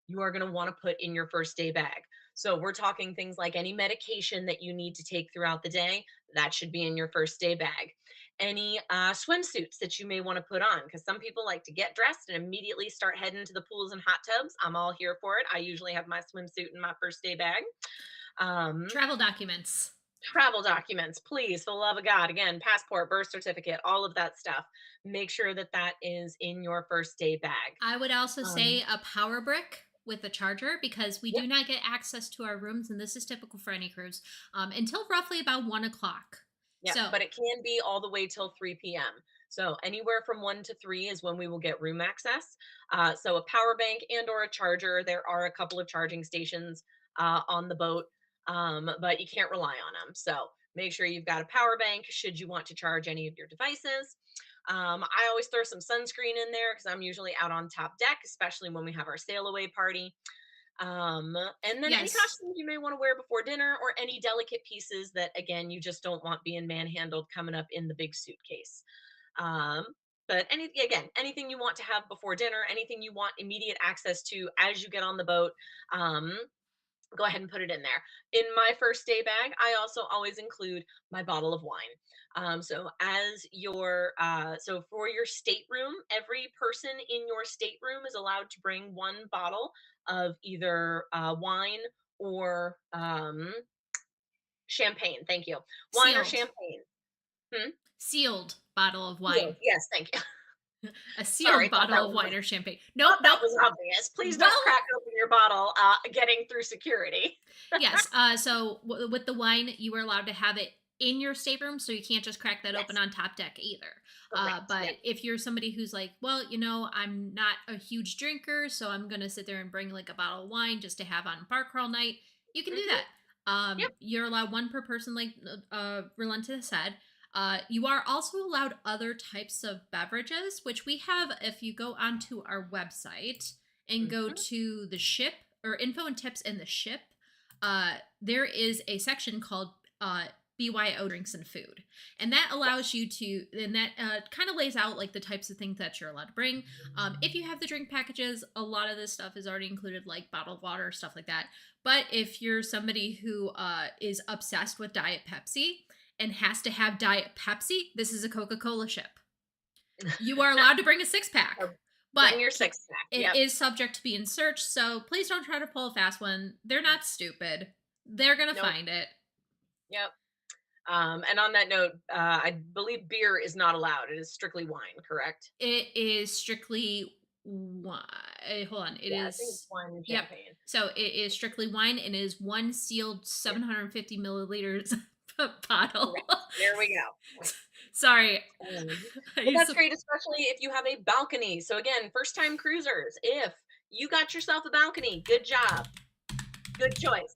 you are going to want to put in your first day bag. So we're talking things like any medication that you need to take throughout the day, that should be in your first day bag. Any swimsuits that you may want to put on, because some people like to get dressed and immediately start heading to the pools and hot tubs. I'm all here for it. I usually have my swimsuit in my first day bag. Travel documents. Travel documents, please, for the love of God. Again, passport, birth certificate, all of that stuff. Make sure that that is in your first day bag. I would also say a power brick with a charger, because we do not get access to our rooms, and this is typical for any cruise, until roughly about 1 o'clock. Yeah, So, but it can be all the way till 3 p.m. So anywhere from 1 to 3 is when we will get room access. So a power bank and or a charger. There are a couple of charging stations on the boat, but you can't rely on them. So make sure you've got a power bank should you want to charge any of your devices. I always throw some sunscreen in there because I'm usually out on top deck, especially when we have our sail away party. And then any yes. costumes you may want to wear before dinner, or any delicate pieces that, again, you just don't want being manhandled coming up in the big suitcase. Um, but anything you want to have before dinner, anything you want immediate access to as you get on the boat, go ahead and put it in there. In my first day bag, I also always include my bottle of wine. So for your stateroom, every person in your stateroom is allowed to bring one bottle of either wine or champagne. Thank you. Wine or Sealed. champagne. Sealed bottle of Sealed. wine. Yes, thank you. A sealed Sorry, bottle of wine or champagne. Nope, thought that nope. was obvious. Please Well, don't crack open your bottle getting through security. yes. So with the wine, you are allowed to have it in your stateroom, so you can't just crack that Yes. open on top deck either. Correct, But yep. if you're somebody who's like, well, I'm not a huge drinker, so I'm gonna sit there and bring like a bottle of wine just to have on bar crawl night, you can do that. Yep. You're allowed one per person, like Relenta said. You are also allowed other types of beverages, which we have if you go onto our website and go to the ship or info and tips in the ship. There is a section called BYO drinks and food, and that allows you to, and that kind of lays out like the types of things that you're allowed to bring. If you have the drink packages, a lot of this stuff is already included, like bottled water, stuff like that. But if you're somebody who is obsessed with Diet Pepsi and has to have Diet Pepsi, this is a Coca-Cola ship. You are allowed to bring a 6-pack. But bring your 6-pack. It is subject to being searched, so please don't try to pull a fast one. They're not stupid. They're going to find it. Yep. And on that note, I believe beer is not allowed. It is strictly wine, correct? It is strictly wine. Hold on. It is. I think it's wine and champagne. Yep. So it is strictly wine, and it is one sealed 750 milliliters bottle. Correct. There we go. Sorry. Well, that's great, especially if you have a balcony. So again, first-time cruisers, if you got yourself a balcony, good job. Good choice.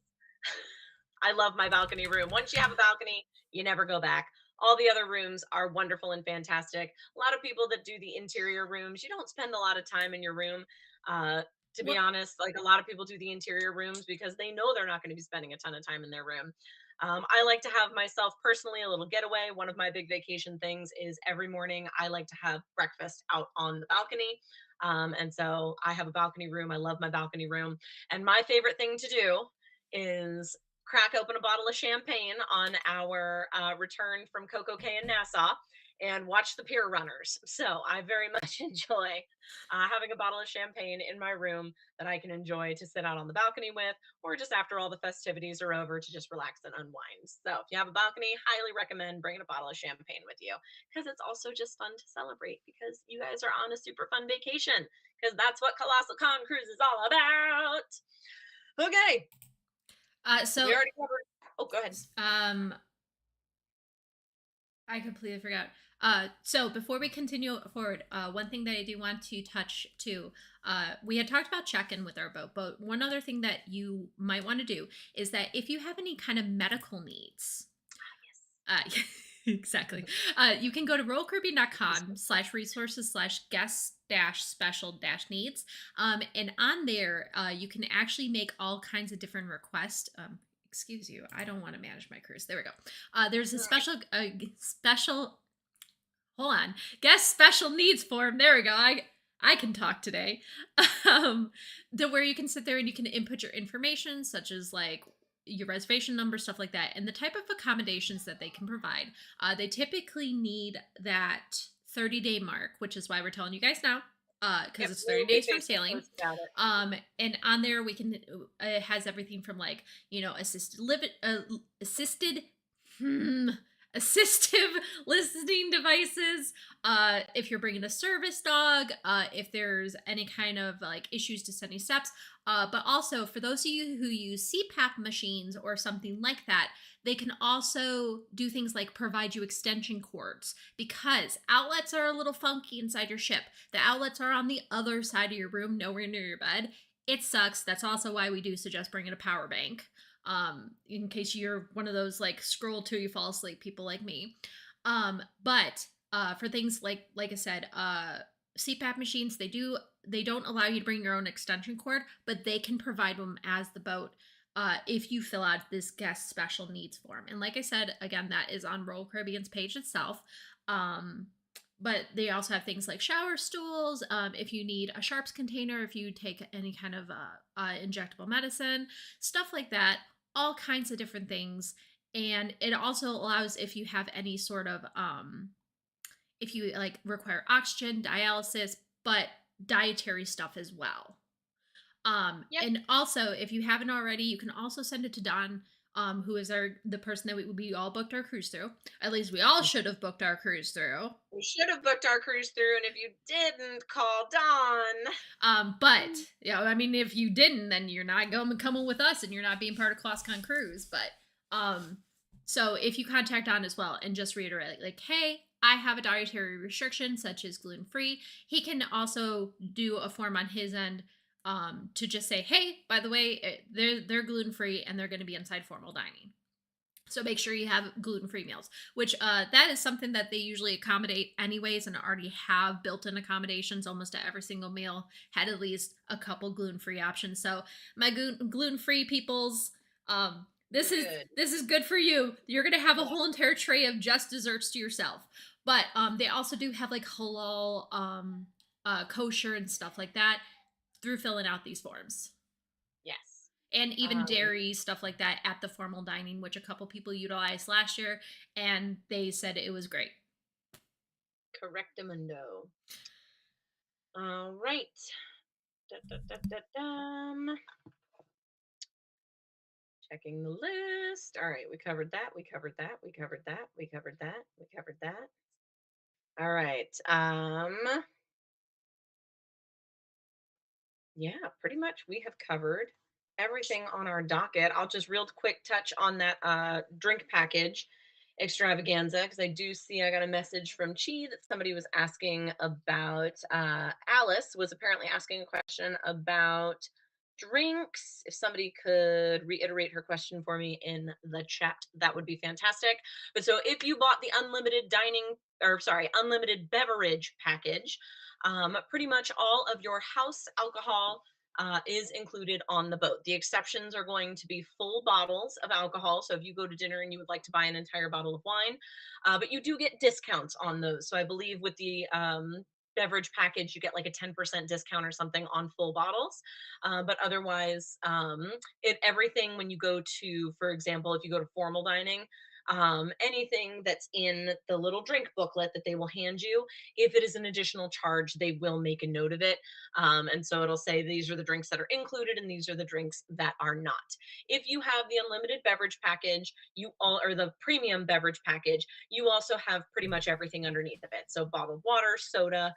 I love my balcony room. Once you have a balcony, you never go back. All the other rooms are wonderful and fantastic. A lot of people that do the interior rooms, you don't spend a lot of time in your room. To be honest, like a lot of people do the interior rooms because they know they're not going to be spending a ton of time in their room. I like to have myself personally a little getaway. One of my big vacation things is every morning I like to have breakfast out on the balcony. And so I have a balcony room. I love my balcony room. And my favorite thing to do is crack open a bottle of champagne on our return from Coco Cay in Nassau and watch the pier runners. So I very much enjoy having a bottle of champagne in my room that I can enjoy to sit out on the balcony with, or just after all the festivities are over to just relax and unwind. So if you have a balcony, highly recommend bringing a bottle of champagne with you, because it's also just fun to celebrate because you guys are on a super fun vacation, because that's what Colossalcon Cruise is all about. Okay, So we already covered. Oh, go ahead. I completely forgot. So before we continue forward, one thing that I do want to touch too, we had talked about check-in with our boat, but one other thing that you might want to do is that if you have any kind of medical needs, exactly, you can go to royalcaribbean.com/resources/guest-special-needs, and on there you can actually make all kinds of different requests. Excuse you, I don't want to manage my cruise. There we go. There's a special hold on, guest special needs form. There we go. I can talk today. Where you can sit there and you can input your information, such as like your reservation number, stuff like that, and the type of accommodations that they can provide. They typically need that 30-day mark, which is why we're telling you guys now, because it's 30 days from sailing. And on there we can, it has everything from like, assistive listening devices, if you're bringing a service dog, if there's any kind of like issues to sending steps, but also for those of you who use CPAP machines or something like that, they can also do things like provide you extension cords, because outlets are a little funky inside your ship. The outlets are on the other side of your room, nowhere near your bed. It sucks. That's also why we do suggest bringing a power bank, in case you're one of those like scroll till you fall asleep people like me. But for things like I said, CPAP machines, they don't allow you to bring your own extension cord, but they can provide them as the boat, if you fill out this guest special needs form. And like I said, again, that is on Royal Caribbean's page itself. But they also have things like shower stools, if you need a sharps container, if you take any kind of injectable medicine, stuff like that, all kinds of different things. And it also allows, if you have any sort of, if you like require oxygen, dialysis, but dietary stuff as well. And also, if you haven't already, you can also send it to Don, who is the person that we all booked our cruise through. At least we all should have booked our cruise through. We should have booked our cruise through, and if you didn't, call Dawn. But yeah, I mean, if you didn't, then you're not coming with us, and you're not being part of Colossalcon Cruise. But so if you contact Don as well and just reiterate, like, hey, I have a dietary restriction such as gluten-free, he can also do a form on his end, to just say, hey, by the way, they're gluten-free and they're going to be inside formal dining. So make sure you have gluten-free meals, which that is something that they usually accommodate anyways, and already have built-in accommodations. Almost at every single meal had at least a couple gluten-free options. So my gluten-free peoples, this is good for you. You're going to have a whole entire tray of just desserts to yourself. But they also do have like halal, kosher and stuff like that through filling out these forms. Yes. And even dairy, stuff like that at the formal dining, which a couple people utilized last year, and they said it was great. Correctamundo. All right. Checking the list. All right, we covered that. We covered that. We covered that. We covered that. We covered that. All right. Yeah, pretty much we have covered everything on our docket. I'll just real quick touch on that drink package extravaganza, because I do see I got a message from Chi that somebody was asking about, Alice was apparently asking a question about drinks. If somebody could reiterate her question for me in the chat, that would be fantastic. But so if you bought the unlimited beverage package, pretty much all of your house alcohol is included on the boat. The exceptions are going to be full bottles of alcohol. So if you go to dinner and you would like to buy an entire bottle of wine, but you do get discounts on those. So I believe with the beverage package, you get like a 10% discount or something on full bottles. But otherwise, everything when you go to, for example, if you go to formal dining, anything that's in the little drink booklet that they will hand you, if it is an additional charge, they will make a note of it. And so it'll say these are the drinks that are included and these are the drinks that are not. If you have the unlimited beverage package, or the premium beverage package, you also have pretty much everything underneath of it. So bottled water, soda,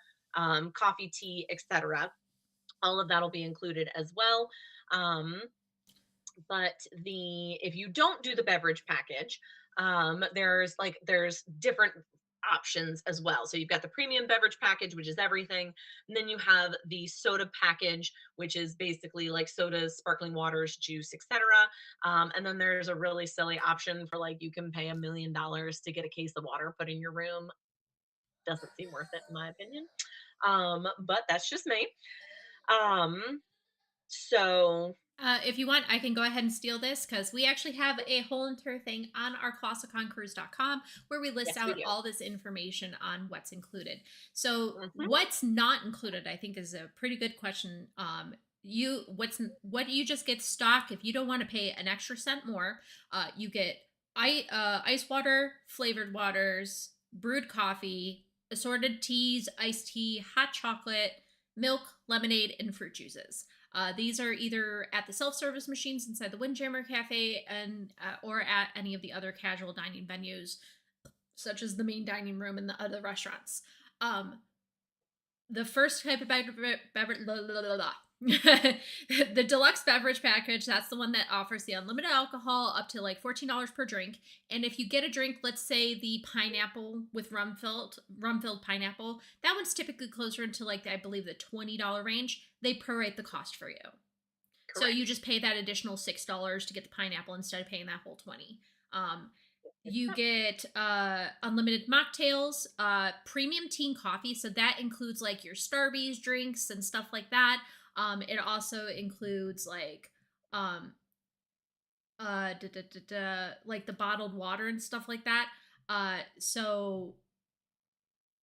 coffee, tea, etc. All of that'll be included as well. But if you don't do the beverage package, there's different options as well. So you've got the premium beverage package, which is everything, and then you have the soda package, which is basically like sodas, sparkling waters, juice, etc. And then there's a really silly option for like you can pay $1 million to get a case of water put in your room. Doesn't seem worth it in my opinion. But that's just me. So If you want, I can go ahead and steal this because we actually have a whole entire thing on our colossalconcruise.com where we list yes, we out do. all this information on what's included. So, Mhm. what's not included, I think, is a pretty good question. What you just get stock if you don't want to pay an extra cent more. You get ice water, flavored waters, brewed coffee, assorted teas, iced tea, hot chocolate, milk, lemonade, and fruit juices. These are either at the self-service machines inside the Windjammer Cafe and or at any of the other casual dining venues, such as the main dining room and the other restaurants. The first type of beverage, the deluxe beverage package, that's the one that offers the unlimited alcohol up to like $14 per drink. And if you get a drink, let's say the pineapple with rum filled pineapple, that one's typically closer into like I believe the $20 range. They prorate the cost for you. Correct. So you just pay that additional $6 to get the pineapple instead of paying that whole 20. You get unlimited mocktails, premium tea and coffee. So that includes like your Starbucks drinks and stuff like that. It also includes like like the bottled water and stuff like that. So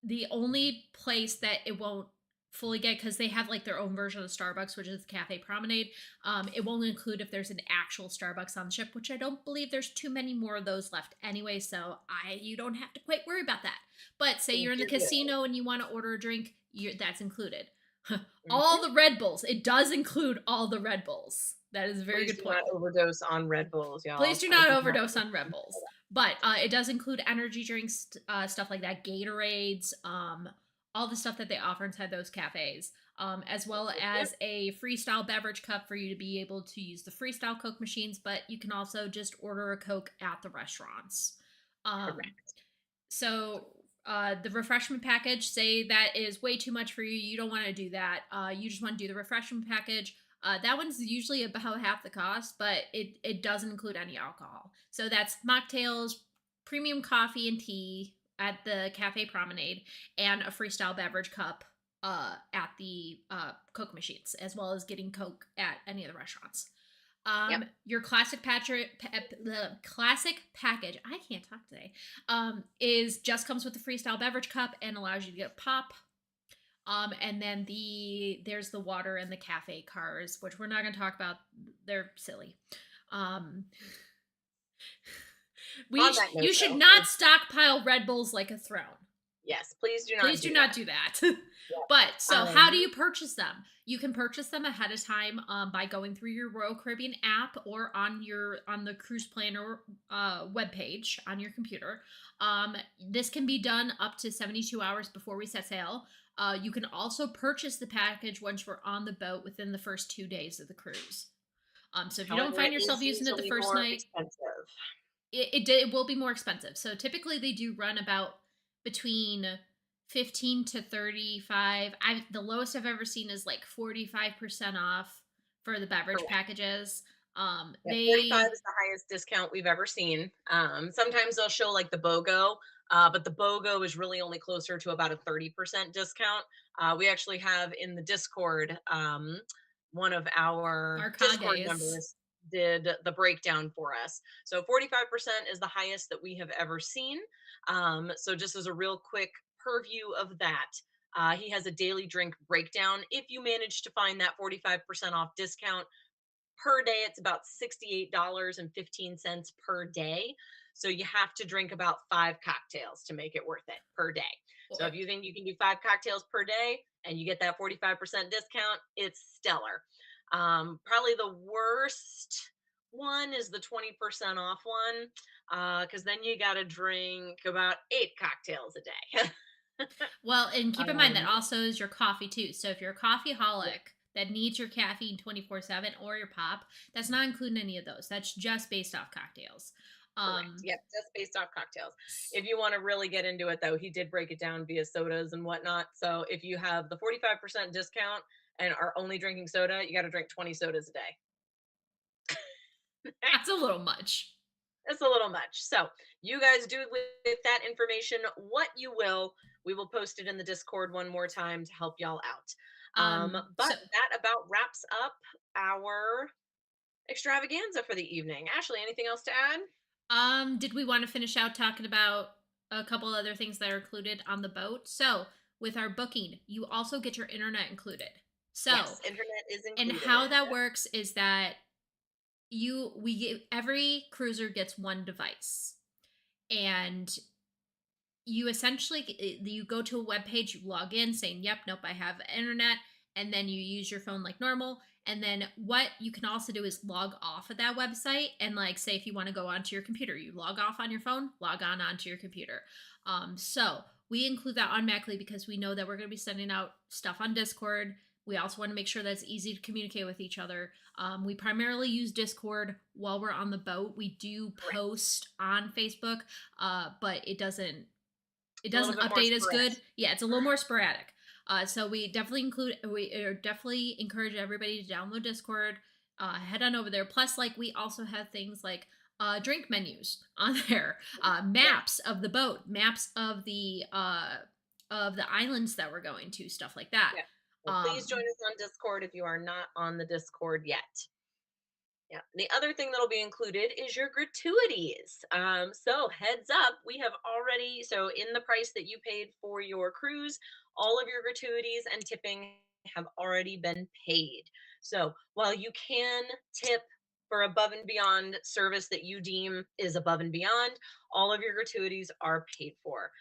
the only place that it won't fully get, because they have like their own version of Starbucks, which is Cafe Promenade, it won't include if there's an actual Starbucks on the ship, which I don't believe there's too many more of those left anyway, so you don't have to quite worry about that. But say you're in the casino and you want to order a drink, that's included. All the Red Bulls. It does include all the Red Bulls. That is a very good point. Please do not overdose on Red Bulls, y'all. Please do not overdose on Red Bulls. But it does include energy drinks, stuff like that, Gatorades, all the stuff that they offer inside those cafes, as well as a freestyle beverage cup for you to be able to use the freestyle Coke machines, but you can also just order a Coke at the restaurants. Correct. So the refreshment package, say that is way too much for you, you don't want to do that, you just want to do the refreshment package. That one's usually about half the cost, but it doesn't include any alcohol. So that's mocktails, premium coffee and tea at the Cafe Promenade, and a freestyle beverage cup at the Coke machines, as well as getting Coke at any of the restaurants. Your classic package, I can't talk today, comes with the freestyle beverage cup and allows you to get a pop. And then there's the water and the cafe cars, which we're not going to talk about. They're silly. You should not stockpile Red Bulls like a throne. Yes, please do not. Please do not do that. But so how do you purchase them? You can purchase them ahead of time by going through your Royal Caribbean app or on the Cruise Planner webpage on your computer. This can be done up to 72 hours before we set sail. You can also purchase the package once we're on the boat within the first 2 days of the cruise. So if you don't find yourself using it the first night, it will be more expensive. So typically they do run about between 15 to 35. The lowest I've ever seen is like 45% off for the beverage packages. 45 is the highest discount we've ever seen. Sometimes they'll show like the BOGO, but the BOGO is really only closer to about a 30% discount. We actually have in the Discord, one of our Discord members did the breakdown for us. So 45% is the highest that we have ever seen. So just as a real quick purview of that, He has a daily drink breakdown. If you manage to find that 45% off discount per day, it's about $68.15 per day. So you have to drink about 5 cocktails to make it worth it per day. So if you think you can do 5 cocktails per day and you get that 45% discount, it's stellar. Probably the worst one is the 20% off one, because then you got to drink about 8 cocktails a day. Well, and keep in mind that Um, also is your coffee too. So if you're a coffee holic that needs your caffeine 24/7 or your pop, that's not including any of those. That's just based off cocktails. Correct. Um Yep, just based off cocktails. If you want to really get into it, though, he did break it down via sodas and whatnot. So if you have the 45% discount and are only drinking soda, you got to drink 20 sodas a day. that's a little much. It's a little much. So you guys do with that information what you will. We will post it in the Discord one more time to help y'all out. But So that about wraps up our extravaganza for the evening. Ashley, anything else to add? did we want to finish out talking about a couple other things that are included on the boat? So with our booking, you also get your internet included. So, Yes, internet is and included. how that works is that every cruiser gets one device, and you essentially you go to a web page, you log in saying yep, nope, I have internet, and then you use your phone like normal. And then what you can also do is log off of that website, and like say if you want to go onto your computer, you log off on your phone, log on onto your computer. So we include that automatically because we know that we're going to be sending out stuff on Discord. We also want to make sure that it's easy to communicate with each other. We primarily use Discord while we're on the boat. We do post on Facebook, but it doesn't update as good. Yeah, it's a little more sporadic. So we definitely encourage everybody to download Discord, head on over there. Plus, like we also have things like drink menus on there, maps of the boat, maps of the islands that we're going to, stuff like that. Yeah. Well, please join us on Discord if you are not on the Discord yet. Yeah. The other thing that'll be included is your gratuities. So heads up, we have already, so in the price that you paid for your cruise, all of your gratuities and tipping have already been paid. So while you can tip for above and beyond service that you deem is above and beyond, all of your gratuities are paid for.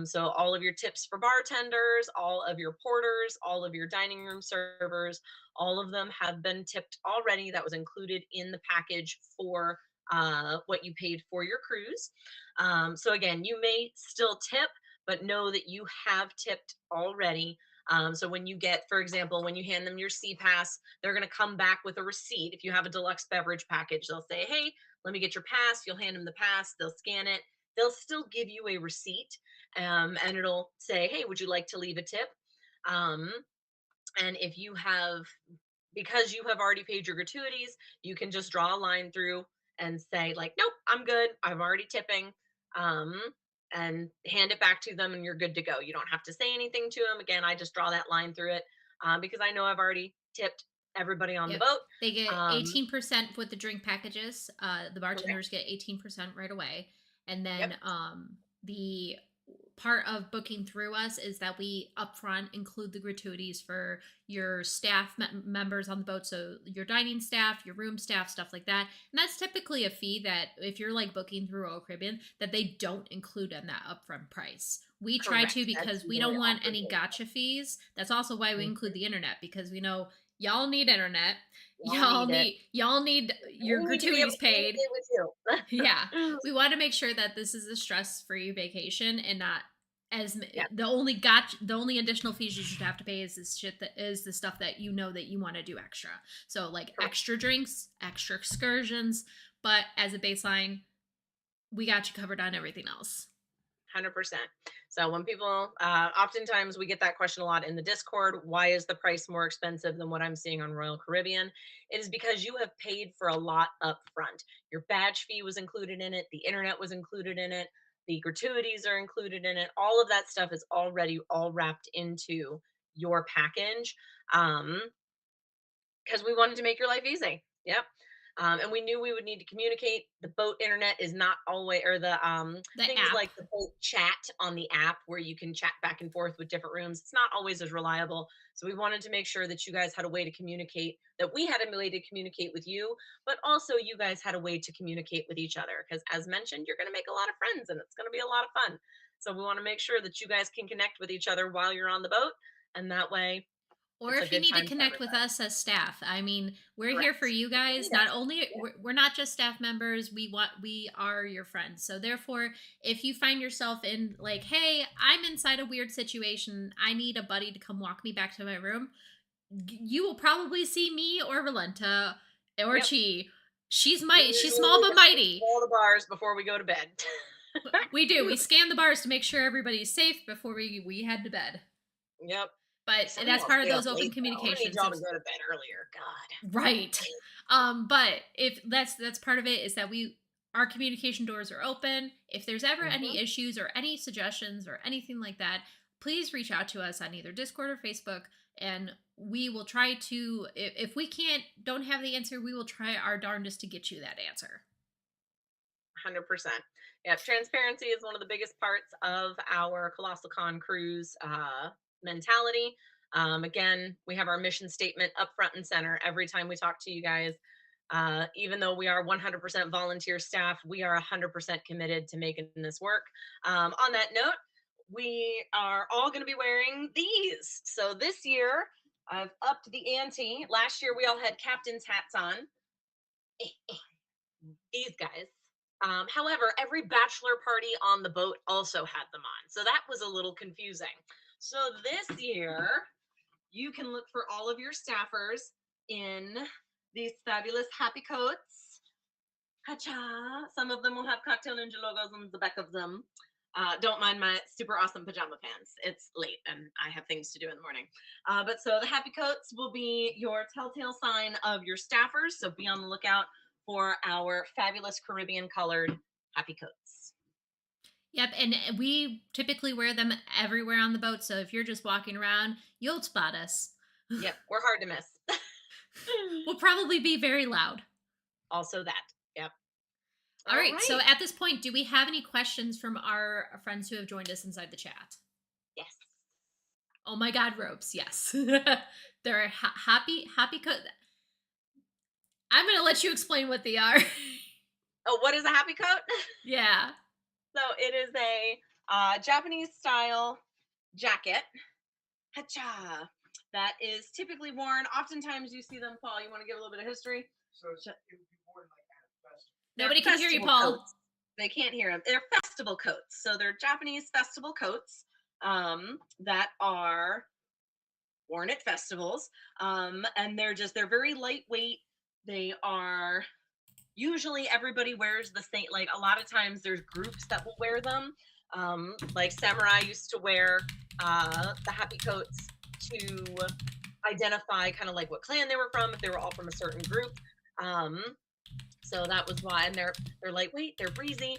So all of your tips for bartenders, all of your porters, all of your dining room servers, all of them have been tipped already. That was included in the package for what you paid for your cruise. So again, you may still tip, but know that you have tipped already. So when you get, for example, when you hand them your sea pass, they're going to come back with a receipt. If you have a deluxe beverage package, they'll say, hey, let me get your pass. You'll hand them the pass. They'll scan it. They'll still give you a receipt, and it'll say, hey, would you like to leave a tip? And if you have, because you have already paid your gratuities, you can just draw a line through and say like, nope, I'm good. I'm already tipping. And hand it back to them and you're good to go. You don't have to say anything to them. Again, I just draw that line through it because I know I've already tipped everybody on the boat. They get 18% with the drink packages. The bartenders get 18% right away. And then the part of booking through us is that we upfront include the gratuities for your staff members on the boat, so your dining staff, your room staff, stuff like that. And that's typically a fee that if you're like booking through Royal Caribbean, that they don't include in that upfront price. We try to because we don't want any gotcha fees. That's also why we include the internet, because we know y'all need internet. Y'all need your gratuities paid. Yeah, we want to make sure that this is a stress-free vacation and not as the only additional fees you should have to pay is this shit that is the stuff that you know that you want to do extra. So like extra drinks, extra excursions, but as a baseline, we got you covered on everything else. 100%. So when people, oftentimes we get that question a lot in the Discord, why is the price more expensive than what I'm seeing on Royal Caribbean? It is because you have paid for a lot up front. Your badge fee was included in it. The internet was included in it. The gratuities are included in it. All of that stuff is already all wrapped into your package because we wanted to make your life easy. Yep. And we knew we would need to communicate. The boat internet is not always, or the The things app. like the boat chat on the app where you can chat back and forth with different rooms. It's not always as reliable. So we wanted to make sure that you guys had a way to communicate, that we had a way to communicate with you, but also you guys had a way to communicate with each other. Because as mentioned, you're going to make a lot of friends and it's going to be a lot of fun. So we want to make sure that you guys can connect with each other while you're on the boat. And that way, Or it's a if you good need to time for connect with everybody. us as staff, I mean, we're here Correct. for you guys. Yes. Not only we're not just staff members, we are your friends. So therefore, if you find yourself in like, hey, I'm inside a weird situation, I need a buddy to come walk me back to my room, you will probably see me or Valenta or Yep. Chi. She's We she's usually small but mighty. all the bars before we go to bed. We do. We scan the bars to make sure everybody's safe before we head to bed. Yep. But Some that's y'all part of stay those up open late, though. I'm gonna need communications. y'all to go to bed earlier. God. Right. But if that's part of it, is that our communication doors are open. If there's ever any issues or any suggestions or anything like that, please reach out to us on either Discord or Facebook, and we will try to, if we don't have the answer, we will try our darndest to get you that answer. 100%. Yeah, transparency is one of the biggest parts of our Colossalcon Cruise mentality. Again, we have our mission statement up front and center every time we talk to you guys. Even though we are 100% volunteer staff, we are 100% committed to making this work. On that note, we are all going to be wearing these. So this year, I've upped the ante. Last year, we all had captain's hats on. These guys. However, every bachelor party on the boat also had them on. So that was a little confusing. So this year, you can look for all of your staffers in these fabulous happy coats. Ha-cha. Some of them will have Cocktail Ninja logos on the back of them. Don't mind my super awesome pajama pants. It's late and I have things to do in the morning. But so the happy coats will be your telltale sign of your staffers. So be on the lookout for our fabulous Caribbean colored happy coats. Yep, and we typically wear them everywhere on the boat, so if you're just walking around, you'll spot us. Yep, we're hard to miss. We'll probably be very loud. Also that, yep. All right, so at this point, do we have any questions from our friends who have joined us inside the chat? Yes. Oh my God, ropes, yes. They're happy coat. I'm going to let you explain what they are. Oh, what is a happy coat? Yeah. So it is a Japanese style jacket. Ha-cha. That is typically worn. Oftentimes you see them, Paul. You want to give a little bit of history? So it would be worn like at a festival. Nobody can hear you, Paul. Coats. They can't hear them. They're festival coats. So they're Japanese festival coats that are worn at festivals. And they're very lightweight. They are usually everybody wears the same, like a lot of times there's groups that will wear them. Like Samurai used to wear the happy coats to identify kind of like what clan they were from, if they were all from a certain group. So that was why, and they're lightweight, they're breezy.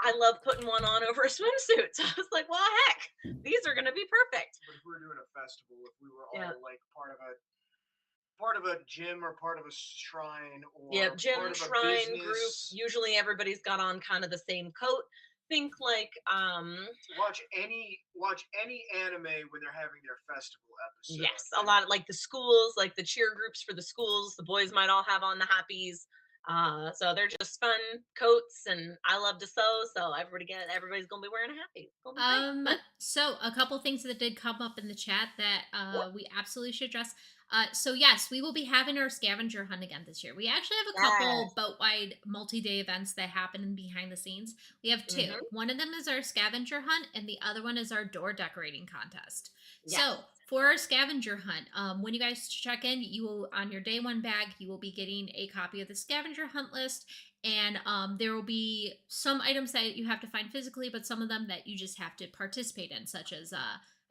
I love putting one on over a swimsuit. So I was like, well, heck, these are going to be perfect. But if we were doing a festival, if we were all like part of a gym or part of a shrine or gym, part of shrine, a group, business, usually everybody's got on kind of the same coat. Think like watch any anime when they're having their festival episode. Yes, a lot of like the schools, like the cheer groups for the schools, the boys might all have on the happies. So they're just fun coats, and I love to sew, so everybody's gonna be wearing a happy. So a couple things that did come up in the chat that we absolutely should address. So yes, we will be having our scavenger hunt again this year. We actually have a couple boat-wide multi-day events that happen behind the scenes. We have two. One of them is our scavenger hunt, and the other one is our door decorating contest. Yes. So for our scavenger hunt, when you guys check in, you will, on your day one bag, you will be getting a copy of the scavenger hunt list, and there will be some items that you have to find physically, but some of them that you just have to participate in, such as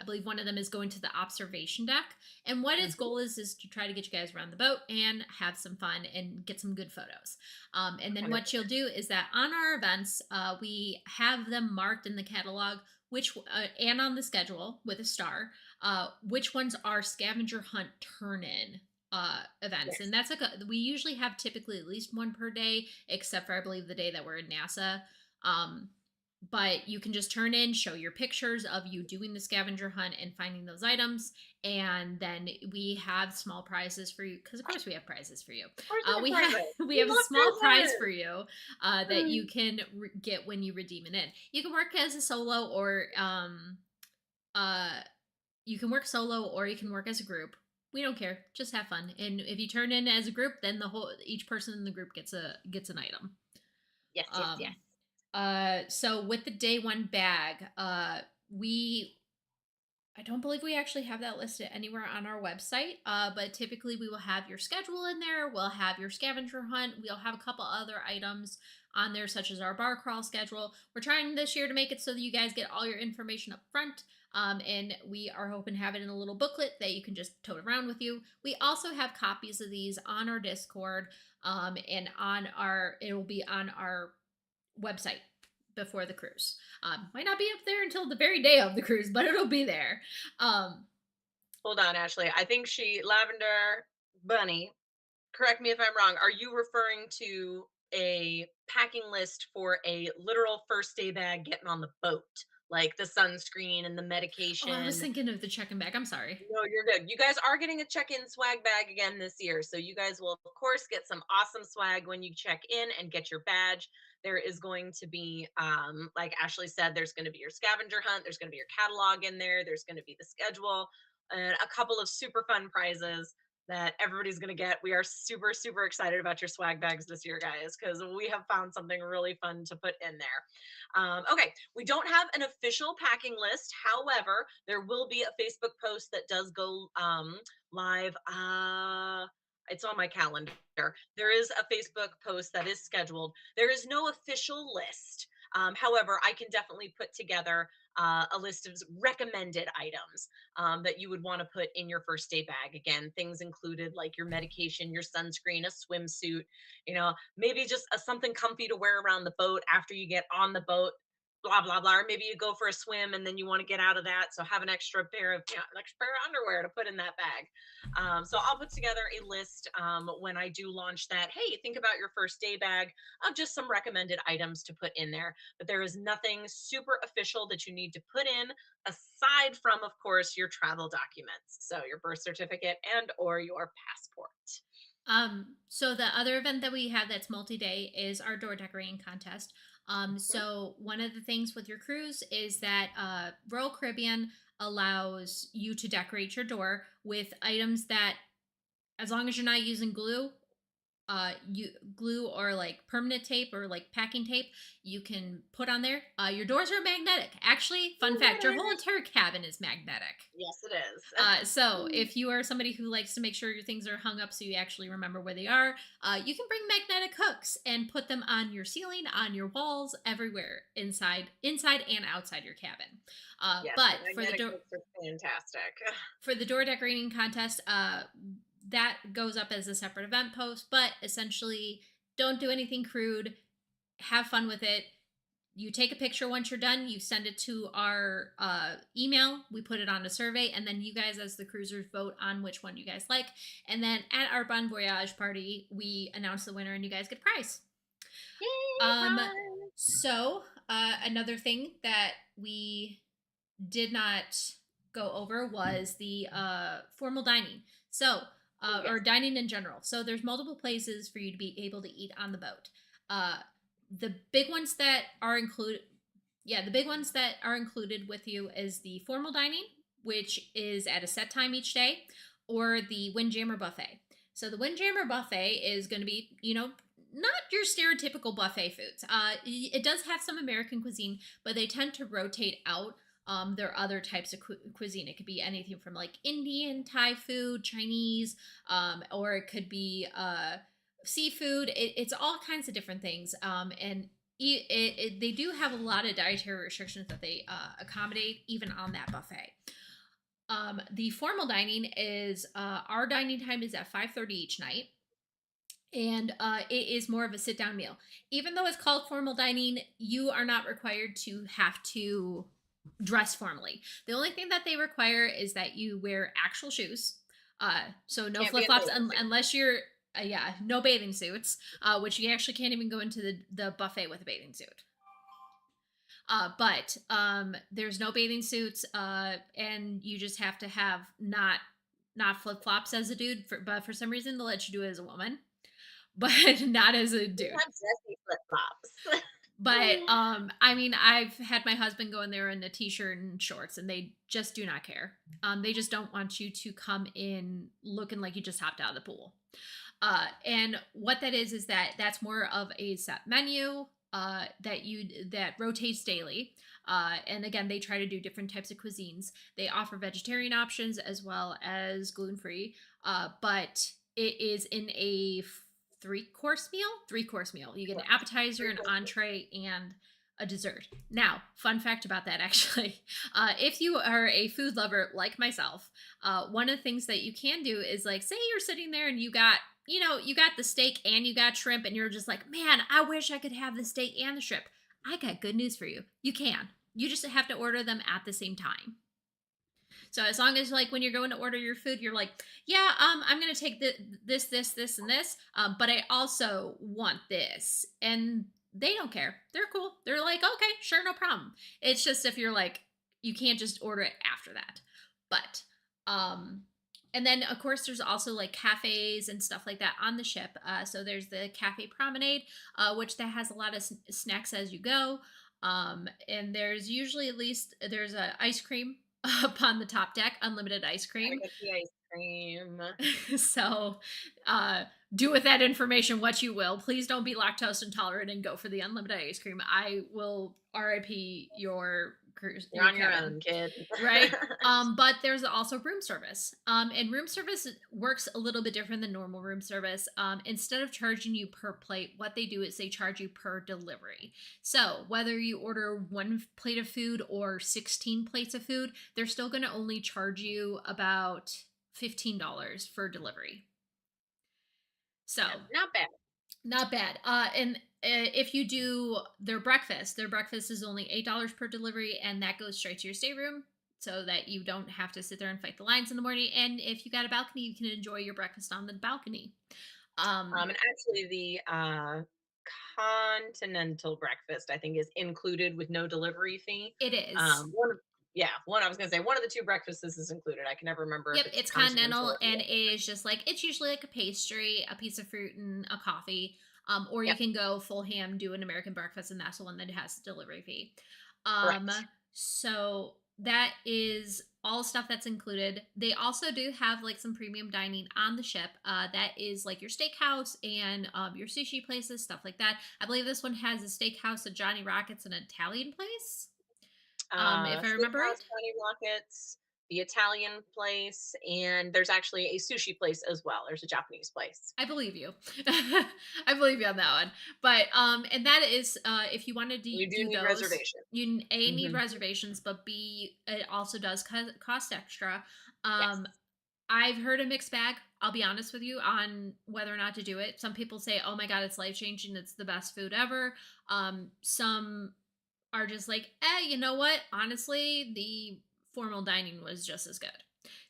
I believe one of them is going to the observation deck. And what its goal is to try to get you guys around the boat and have some fun and get some good photos. And then what you'll do is that on our events, we have them marked in the catalog, and on the schedule with a star, which ones are scavenger hunt turn-in events, and that's we usually have typically at least one per day, except for I believe the day that we're in NASA. But you can just turn in, show your pictures of you doing the scavenger hunt and finding those items, and then we have small prizes for you, because of course we have prizes for you. Of course we have prizes. We have a small prize prizes. for you that you can get when you redeem it in. You can work as a solo, or you can work solo, or you can work as a group. We don't care. Just have fun. And if you turn in as a group, then each person in the group gets an item. Yes. So with the day one bag, I don't believe we actually have that listed anywhere on our website, but typically we will have your schedule in there. We'll have your scavenger hunt. We'll have a couple other items on there, such as our bar crawl schedule. We're trying this year to make it so that you guys get all your information up front. And we are hoping to have it in a little booklet that you can just tote around with you. We also have copies of these on our Discord, and it will be on our website before the cruise. Might not be up there until the very day of the cruise, but it'll be there. Hold on, Ashley. I think Lavender Bunny, correct me if I'm wrong, are you referring to a packing list for a literal first day bag getting on the boat? Like the sunscreen and the medication. Oh, I was thinking of the check-in bag. I'm sorry. No, you're good. You guys are getting a check-in swag bag again this year. So you guys will, of course, get some awesome swag when you check in and get your badge. There is going to be, like Ashley said, there's going to be your scavenger hunt. There's going to be your catalog in there. There's going to be the schedule and a couple of super fun prizes that everybody's going to get. We are super, super excited about your swag bags this year, guys, because we have found something really fun to put in there. Okay, we don't have an official packing list. However, there will be a Facebook post that does go live. It's on my calendar. There is a Facebook post that is scheduled. There is no official list. However, I can definitely put together a list of recommended items that you would want to put in your first day bag. Again, things included like your medication, your sunscreen, a swimsuit, maybe just something comfy to wear around the boat after you get on the boat, blah, blah, blah. Or maybe you go for a swim and then you want to get out of that. So have an extra pair of underwear to put in that bag. So I'll put together a list when I do launch that. Hey, think about your first day bag of just some recommended items to put in there. But there is nothing super official that you need to put in aside from, of course, your travel documents. So your birth certificate and or your passport. So the other event that we have that's multi-day is our door decorating contest. So one of the things with your cruise is that Royal Caribbean allows you to decorate your with items that, as long as you're not using glue, glue or like permanent tape or like packing tape, you can put on there. Your doors are magnetic. Actually, fun fact, your whole entire cabin is magnetic. Yes, it is. So if you are somebody who likes to make sure your things are hung up so you actually remember where they are, you can bring magnetic hooks and put them on your ceiling, on your walls, everywhere, inside and outside your cabin. Yes, but for the door, fantastic. For the door decorating contest, that goes up as a separate event post, but essentially don't do anything crude. Have fun with it. You take a picture once you're done, you send it to our email, we put it on a survey, and then you guys as the cruisers vote on which one you guys like. And then at our Bon Voyage party, we announce the winner and you guys get a prize. Yay, so another thing that we did not go over was the formal dining. So or dining in general. So there's multiple places for you to be able to eat on the boat. The big ones that are included with you is the formal dining, which is at a set time each day, or the Windjammer buffet. So the Windjammer buffet is going to be, not your stereotypical buffet foods. It does have some American cuisine, but they tend to rotate out. There are other types of cuisine. It could be anything from like Indian, Thai food, Chinese, or it could be seafood. It's all kinds of different things. And they do have a lot of dietary restrictions that they accommodate even on that buffet. The formal dining is our dining time is at 5:30 each night. And it is more of a sit-down meal. Even though it's called formal dining, you are not required to have to dress formally. The only thing that they require is that you wear actual shoes. So no Can't be flip in flops bathing suit. unless you're yeah, no bathing suits, which you actually can't even go into the buffet with a bathing suit. But there's no bathing suits, and you just have to have not flip flops as a dude. But for some reason, they'll let you do it as a woman, but not as a We dude. have dressy flip-flops. But I mean, I've had my husband go in there in a t-shirt and shorts, and they just do not care. They just don't want you to come in looking like you just hopped out of the pool. And what that is that's more of a set menu that rotates daily. And again, they try to do different types of cuisines. They offer vegetarian options as well as gluten-free, but it is in a three-course meal. You get an appetizer, an entree, and a dessert. Now, fun fact about that actually, if you are a food lover like myself, one of the things that you can do is, like, say you're sitting there and you got the steak and you got shrimp, and you're just like, man, I wish I could have the steak and the shrimp. I got good news for you. You can. You just have to order them at the same time. So as long as, like, when you're going to order your food, you're like, yeah, I'm gonna take this, and this, but I also want this, and they don't care. They're cool. They're like, okay, sure, no problem. It's just if you're like, you can't just order it after that. But and then of course there's also like cafes and stuff like that on the ship. So there's the Cafe Promenade, which that has a lot of snacks as you go. And there's usually there's a ice cream up on the top deck, unlimited ice cream. I get the ice cream. So do with that information what you will. Please don't be lactose intolerant and go for the unlimited ice cream. I will RIP your cruise. You're on your own, kid. Right? But there's also room service. And room service works a little bit different than normal room service. Instead of charging you per plate, what they do is they charge you per delivery. So whether you order 1 plate of food or 16 plates of food, they're still going to only charge you about $15 for delivery. So not bad. Not bad. And if you do their breakfast is only $8 per delivery, and that goes straight to your stateroom, so that you don't have to sit there and fight the lines in the morning. And if you got a balcony, you can enjoy your breakfast on the balcony. And actually, the continental breakfast, I think, is included with no delivery fee. It is. One I was gonna say, one of the 2 breakfasts is included. I can never remember. Yep, it's continental, and it is just like, it's usually like a pastry, a piece of fruit, and a coffee. Or you can go full ham, do an American breakfast, and that's the one that has the delivery fee. So that is all stuff that's included. They also do have like some premium dining on the ship. That is like your steakhouse and your sushi places, stuff like that. I believe this one has a steakhouse, a Johnny Rockets, and an Italian place. If I remember right. Johnny Rockets, the Italian place, and there's actually a sushi place as well. There's a Japanese place. I believe you. I believe you on that one. But and that is if you wanted to you do need those, reservations. You need reservations, but B, it also does cost extra. Yes. I've heard a mixed bag, I'll be honest with you, on whether or not to do it. Some people say, oh my god, it's life-changing, it's the best food ever. Some are just like, you know what? Honestly, the formal dining was just as good.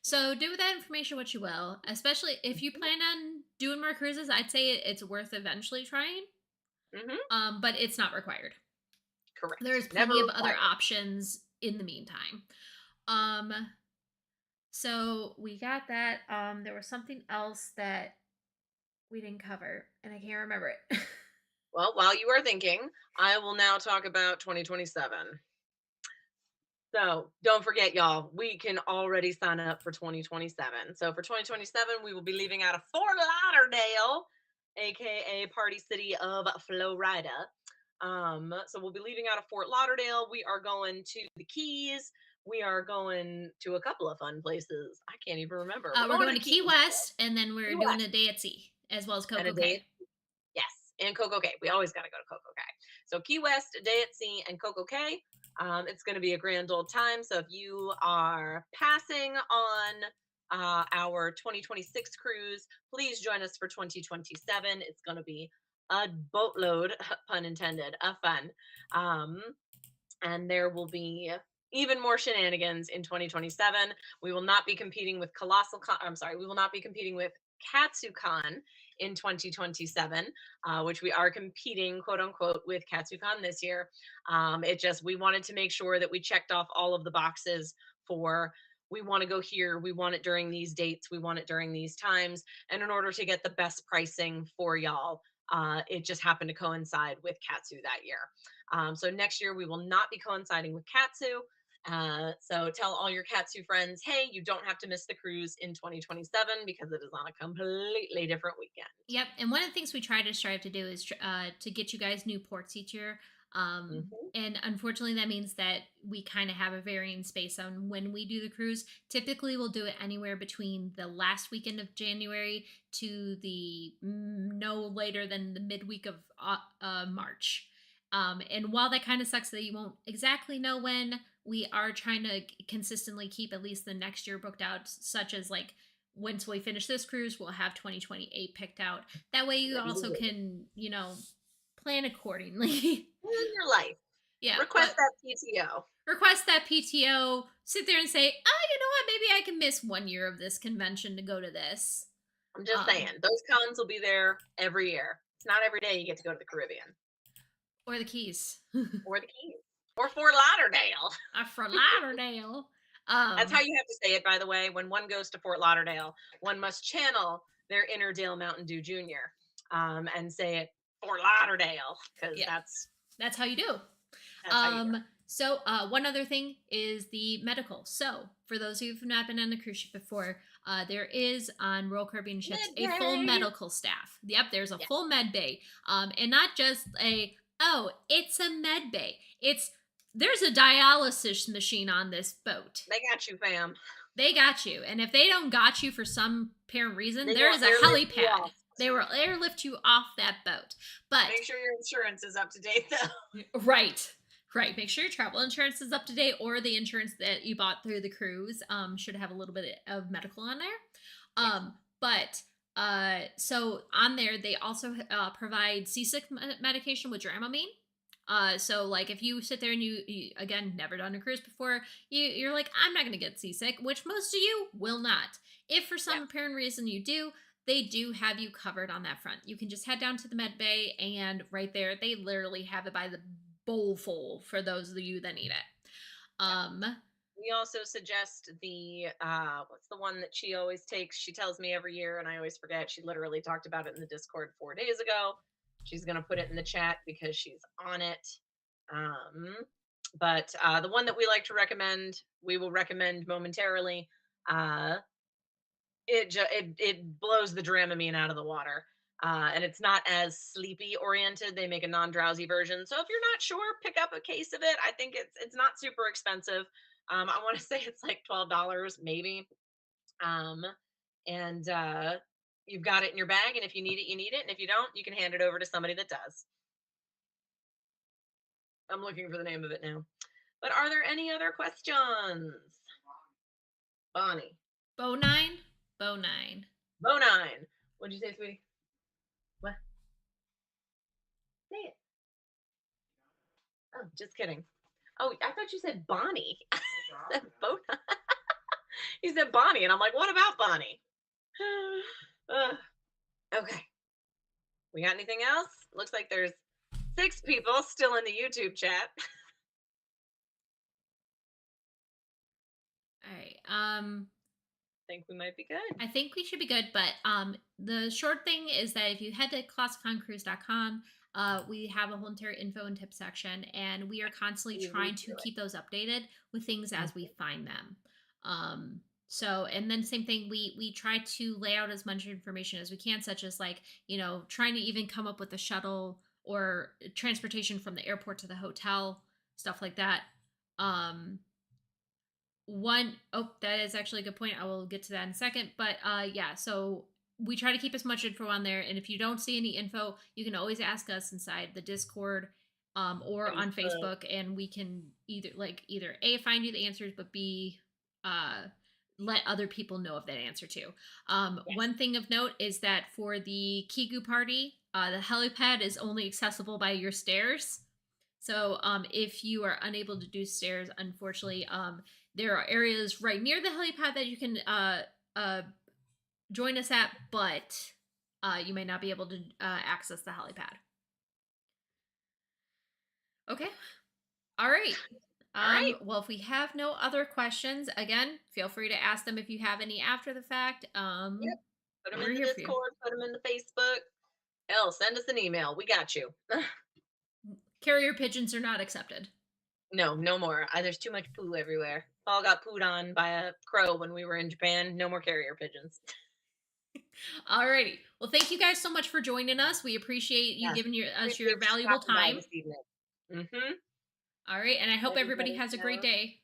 So do with that information what you will, especially if you plan on doing more cruises. I'd say it's worth eventually trying. But it's not required. Correct. There's plenty of other options in the meantime. So we got that. There was something else that we didn't cover, and I can't remember it. Well, while you are thinking, I will now talk about 2027. So don't forget, y'all, we can already sign up for 2027. So for 2027, we will be leaving out of Fort Lauderdale, aka Party City of Florida. So we'll be leaving out of Fort Lauderdale. We are going to the Keys. We are going to a couple of fun places. I can't even remember. We're going to Key West, and then we're doing a day at sea, as well as Coco Cay. Yes, and Coco Cay. We always got to go to Coco Cay. So Key West, a day at sea, and Coco Cay. It's going to be a grand old time. So if you are passing on our 2026 cruise, please join us for 2027. It's going to be a boatload, pun intended, of fun. And there will be even more shenanigans in 2027. We will not be competing with we will not be competing with KatsuCon in 2027, which we are competing, quote unquote, with KatsuCon this year. We wanted to make sure that we checked off all of the boxes for we want to go here, we want it during these dates, we want it during these times. And in order to get the best pricing for y'all, it just happened to coincide with Katsu that year. So next year we will not be coinciding with Katsu. So tell all your Katsu friends, hey, you don't have to miss the cruise in 2027 because it is on a completely different weekend. Yep, and one of the things we try to strive to do is to get you guys new ports each year. And unfortunately, that means that we kind of have a varying space on when we do the cruise. Typically, we'll do it anywhere between the last weekend of January to the no later than the midweek of March. And while that kind of sucks that you won't exactly know when, we are trying to consistently keep at least the next year booked out, such as like once we finish this cruise, we'll have 2028 picked out. That way you also can, plan accordingly. In your life. Yeah. Request that PTO. Request that PTO. Sit there and say, oh, you know what? Maybe I can miss 1 year of this convention to go to this. I'm just saying, those cons will be there every year. It's not every day you get to go to the Caribbean. Or the Keys. Or the Keys. Or Fort Lauderdale. Fort Lauderdale. That's how you have to say it, by the way. When one goes to Fort Lauderdale, one must channel their inner Dale Mountain Dew Jr. And say it Fort Lauderdale, because that's how you do. So one other thing is the medical. So for those of you who've not been on a cruise ship before, there is on Royal Caribbean ships a full medical staff. Yep, there's a full med bay. And not just it's a med bay. There's a dialysis machine on this boat. They got you, fam. They got you. And if they don't got you for some apparent reason, there is a helipad. They will airlift you off that boat. But make sure your insurance is up to date, though. Right. Make sure your travel insurance is up to date, or the insurance that you bought through the cruise should have a little bit of medical on there. So on there, they also provide seasick medication with Dramamine. So like if you sit there and you again never done a cruise before, you're like, I'm not gonna get seasick, which most of you will not. If for some apparent reason you do, they do have you covered on that front. You can just head down to the med bay, and right there they literally have it by the bowl full for those of you that need it. We also suggest the what's the one that she always takes? She tells me every year and I always forget. She literally talked about it in the Discord 4 days ago. She's going to put it in the chat because she's on it. But the one that we like to recommend, we will recommend momentarily. It blows the Dramamine out of the water. And it's not as sleepy oriented. They make a non-drowsy version. So if you're not sure, pick up a case of it. I think it's not super expensive. I want to say it's like $12 maybe. And you've got it in your bag, and if you need it, you need it. And if you don't, you can hand it over to somebody that does. I'm looking for the name of it now. But are there any other questions? Bonnie. Bonine. What'd you say, sweetie? What? Say it. Oh, just kidding. Oh, I thought you said Bonnie. You said Bonnie, and I'm like, what about Bonnie? Okay. We got anything else? Looks like there's 6 people still in the YouTube chat. All right. I think we might be good. I think we should be good, but the short thing is that if you head to colossalconcruise.com, we have a whole entire info and tip section, and we are constantly trying to keep those updated with things as we find them. And then same thing, we try to lay out as much information as we can, such as like, trying to even come up with a shuttle or transportation from the airport to the hotel, stuff like that. That is actually a good point. I will get to that in a second. But so we try to keep as much info on there. And if you don't see any info, you can always ask us inside the Discord or on Facebook, and we can either A, find you the answers, but B, let other people know of that answer too. One thing of note is that for the Kigu party, the helipad is only accessible by your stairs. So if you are unable to do stairs, unfortunately, there are areas right near the helipad that you can join us at, but you may not be able to access the helipad. Okay. All right. All right. Well, if we have no other questions, again, feel free to ask them if you have any after the fact. Yep. Put them We're in the here for you. Discord, put them in the Facebook. Hell, send us an email. We got you. Carrier pigeons are not accepted. No, no more. There's too much poo everywhere. Paul got pooed on by a crow when we were in Japan. No more carrier pigeons. Alrighty. Well, thank you guys so much for joining us. We appreciate you Yes. giving us your Appreciate you valuable stopping by time. this evening. Mm-hmm. All right, and I hope everybody has a great day.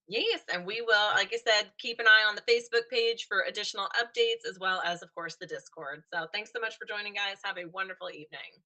Yes, and we will, like I said, keep an eye on the Facebook page for additional updates as well as, of course, the Discord. So thanks so much for joining, guys. Have a wonderful evening.